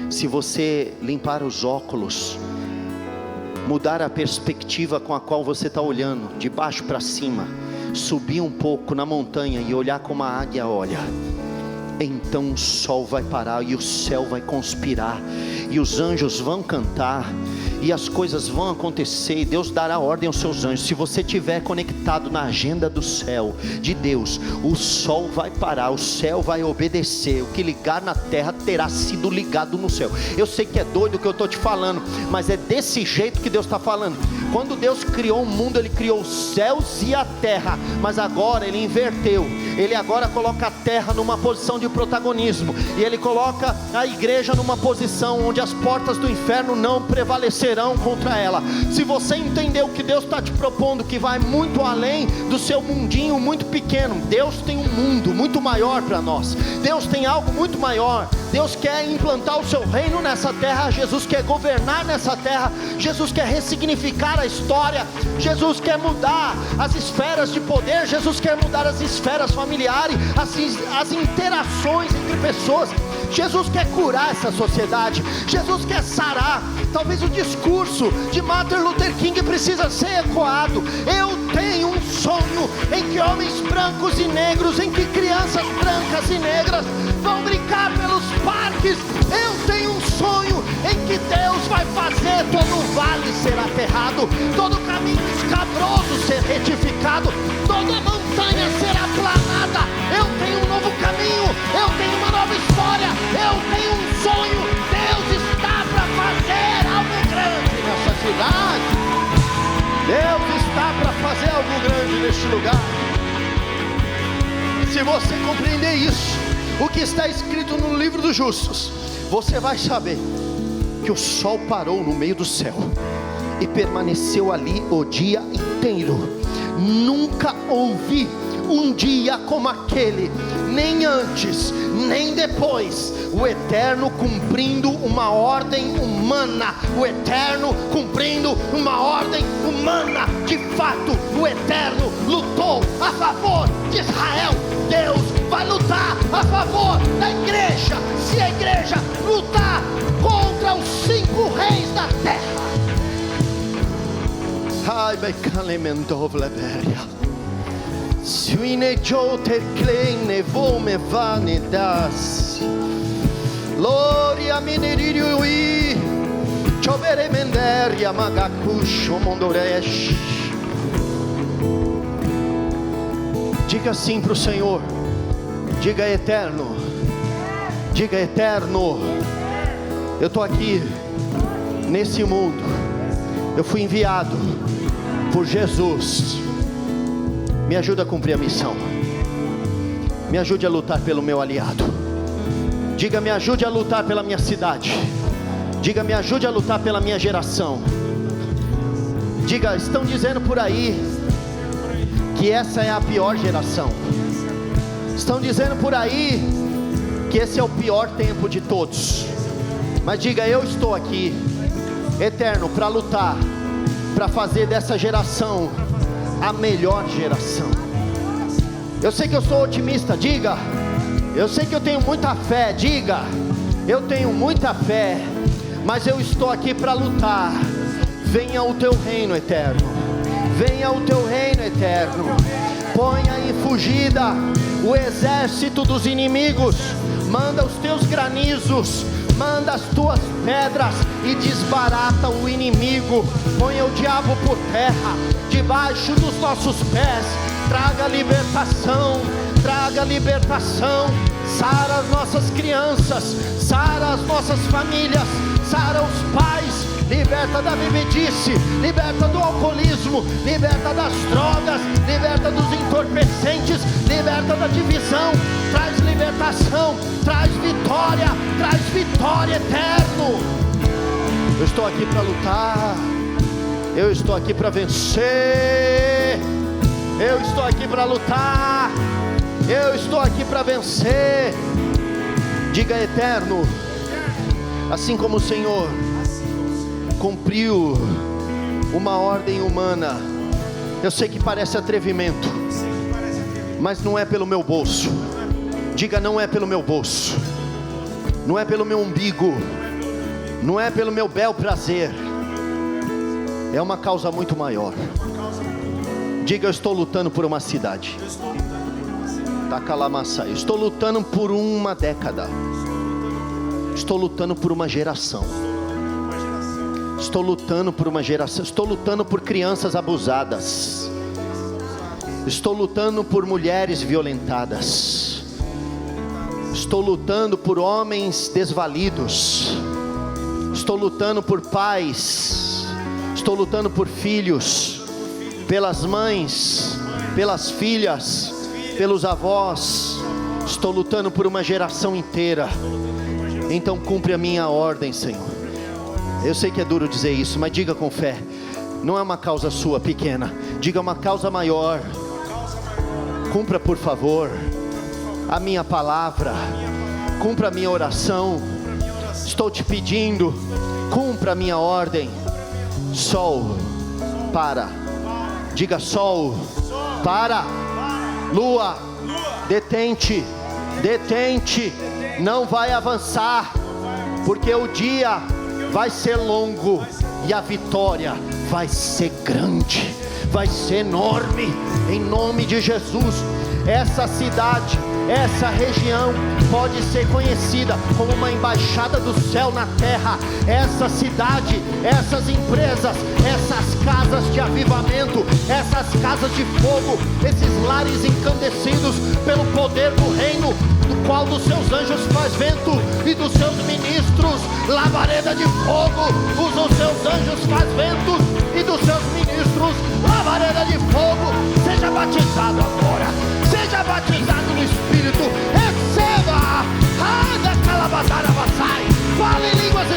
se você limpar os óculos, mudar a perspectiva com a qual você está olhando, de baixo para cima, subir um pouco na montanha e olhar como a águia olha, então o sol vai parar e o céu vai conspirar, e os anjos vão cantar, e as coisas vão acontecer, e Deus dará ordem aos seus anjos. Se você estiver conectado na agenda do céu, de Deus, o sol vai parar, o céu vai obedecer, o que ligar na terra terá sido ligado no céu. Eu sei que é doido o que eu estou te falando, mas é desse jeito que Deus está falando. Quando Deus criou o mundo, Ele criou os céus e a terra, mas agora Ele inverteu. Ele agora coloca a terra numa posição de protagonismo, e Ele coloca a igreja numa posição onde as portas do inferno não prevalecerão contra ela. Se você entender o que Deus está te propondo, que vai muito além do seu mundinho muito pequeno, Deus tem um mundo muito maior para nós. Deus tem algo muito maior. Deus quer implantar o seu reino nessa terra. Jesus quer governar nessa terra. Jesus quer ressignificar a história. Jesus quer mudar as esferas de poder. Jesus quer mudar as esferas familiares, as interações entre pessoas. Jesus quer curar essa sociedade. Jesus quer sarar. Talvez o discurso de Martin Luther King precisa ser ecoado. Eu tenho um sonho em que homens brancos e negros, em que crianças brancas e negras vão brincar pelos parques. Eu tenho um sonho em que Deus vai fazer todo o vale ser aterrado, todo caminho escabroso ser retificado, toda montanha ser aplanada. Eu tenho um novo caminho, eu tenho uma nova história, eu tenho um sonho. Deus está para fazer algo grande nessa cidade. Deus está para fazer algo grande neste lugar. Se você compreender isso, o que está escrito no livro dos justos, você vai saber que o sol parou no meio do céu e permaneceu ali o dia inteiro. Nunca ouvi um dia como aquele, nem antes, nem depois. O Eterno cumprindo uma ordem humana. O Eterno cumprindo uma ordem humana. De fato, o Eterno lutou a favor de Israel. Deus vai lutar a favor da igreja, se a igreja lutar contra os 5 reis da terra. Ai, Becalemendov Leberia. Svinejoter kleine vome vanidas. Gloria mineriui. Chovere menderia magakusho mondoresh. Diga assim para o Senhor. Diga: Eterno, Diga: Eterno, eu estou aqui nesse mundo, eu fui enviado por Jesus, me ajuda a cumprir a missão, me ajude a lutar pelo meu aliado. Diga: me ajude a lutar pela minha cidade. Diga: me ajude a lutar pela minha geração. Diga: estão dizendo por aí que essa é a pior geração. Estão dizendo por aí que esse é o pior tempo de todos. Mas diga: eu estou aqui, Eterno, para lutar, para fazer dessa geração a melhor geração. Eu sei que eu sou otimista. Diga: eu sei que eu tenho muita fé. Diga: eu tenho muita fé, mas eu estou aqui para lutar. Venha o teu reino, Eterno. Venha o teu reino, Eterno. Ponha em fugida o exército dos inimigos. Manda os teus granizos, manda as tuas pedras e desbarata o inimigo. Ponha o diabo por terra, debaixo dos nossos pés. Traga libertação, traga libertação. Sara as nossas crianças, sara as nossas famílias, sara os pais. Liberta da bebedice, liberta do alcoolismo, liberta das drogas, liberta dos entorpecentes, liberta da divisão. Traz libertação, traz vitória, Eterno. Eu estou aqui para lutar, eu estou aqui para vencer, eu estou aqui para lutar, eu estou aqui para vencer. Diga: Eterno, assim como o Senhor cumpriu uma ordem humana, eu sei que parece atrevimento, mas não é pelo meu bolso. Diga: não é pelo meu bolso, não é pelo meu umbigo, não é pelo meu bel prazer, é uma causa muito maior. Diga: eu estou lutando por uma cidade. Tacalamaçai. Estou lutando por uma década. Estou lutando por uma geração. Estou lutando por uma geração. Estou lutando por crianças abusadas. Estou lutando por mulheres violentadas. Estou lutando por homens desvalidos. Estou lutando por pais. Estou lutando por filhos, pelas mães, pelas filhas, pelos avós. Estou lutando por uma geração inteira. Então cumpre a minha ordem, Senhor. Eu sei que é duro dizer isso, mas diga com fé. Não é uma causa sua pequena, diga: uma causa maior. Cumpra, por favor, a minha palavra. Cumpra a minha oração. Estou te pedindo, cumpra a minha ordem. Sol, para. Diga: sol, para. Lua, detente. Detente. Não vai avançar, porque o dia vai ser longo e a vitória vai ser grande, vai ser enorme, em nome de Jesus. Essa cidade, essa região pode ser conhecida como uma embaixada do céu na terra. Essa cidade, essas empresas, essas casas de avivamento, essas casas de fogo, esses lares encandecidos pelo poder do reino, do qual dos seus anjos faz vento e dos seus ministros labareda de fogo. Os seus anjos faz vento e dos seus ministros labareda de fogo. Seja batizado agora, seja batizado no Espírito, receba. Fale em línguas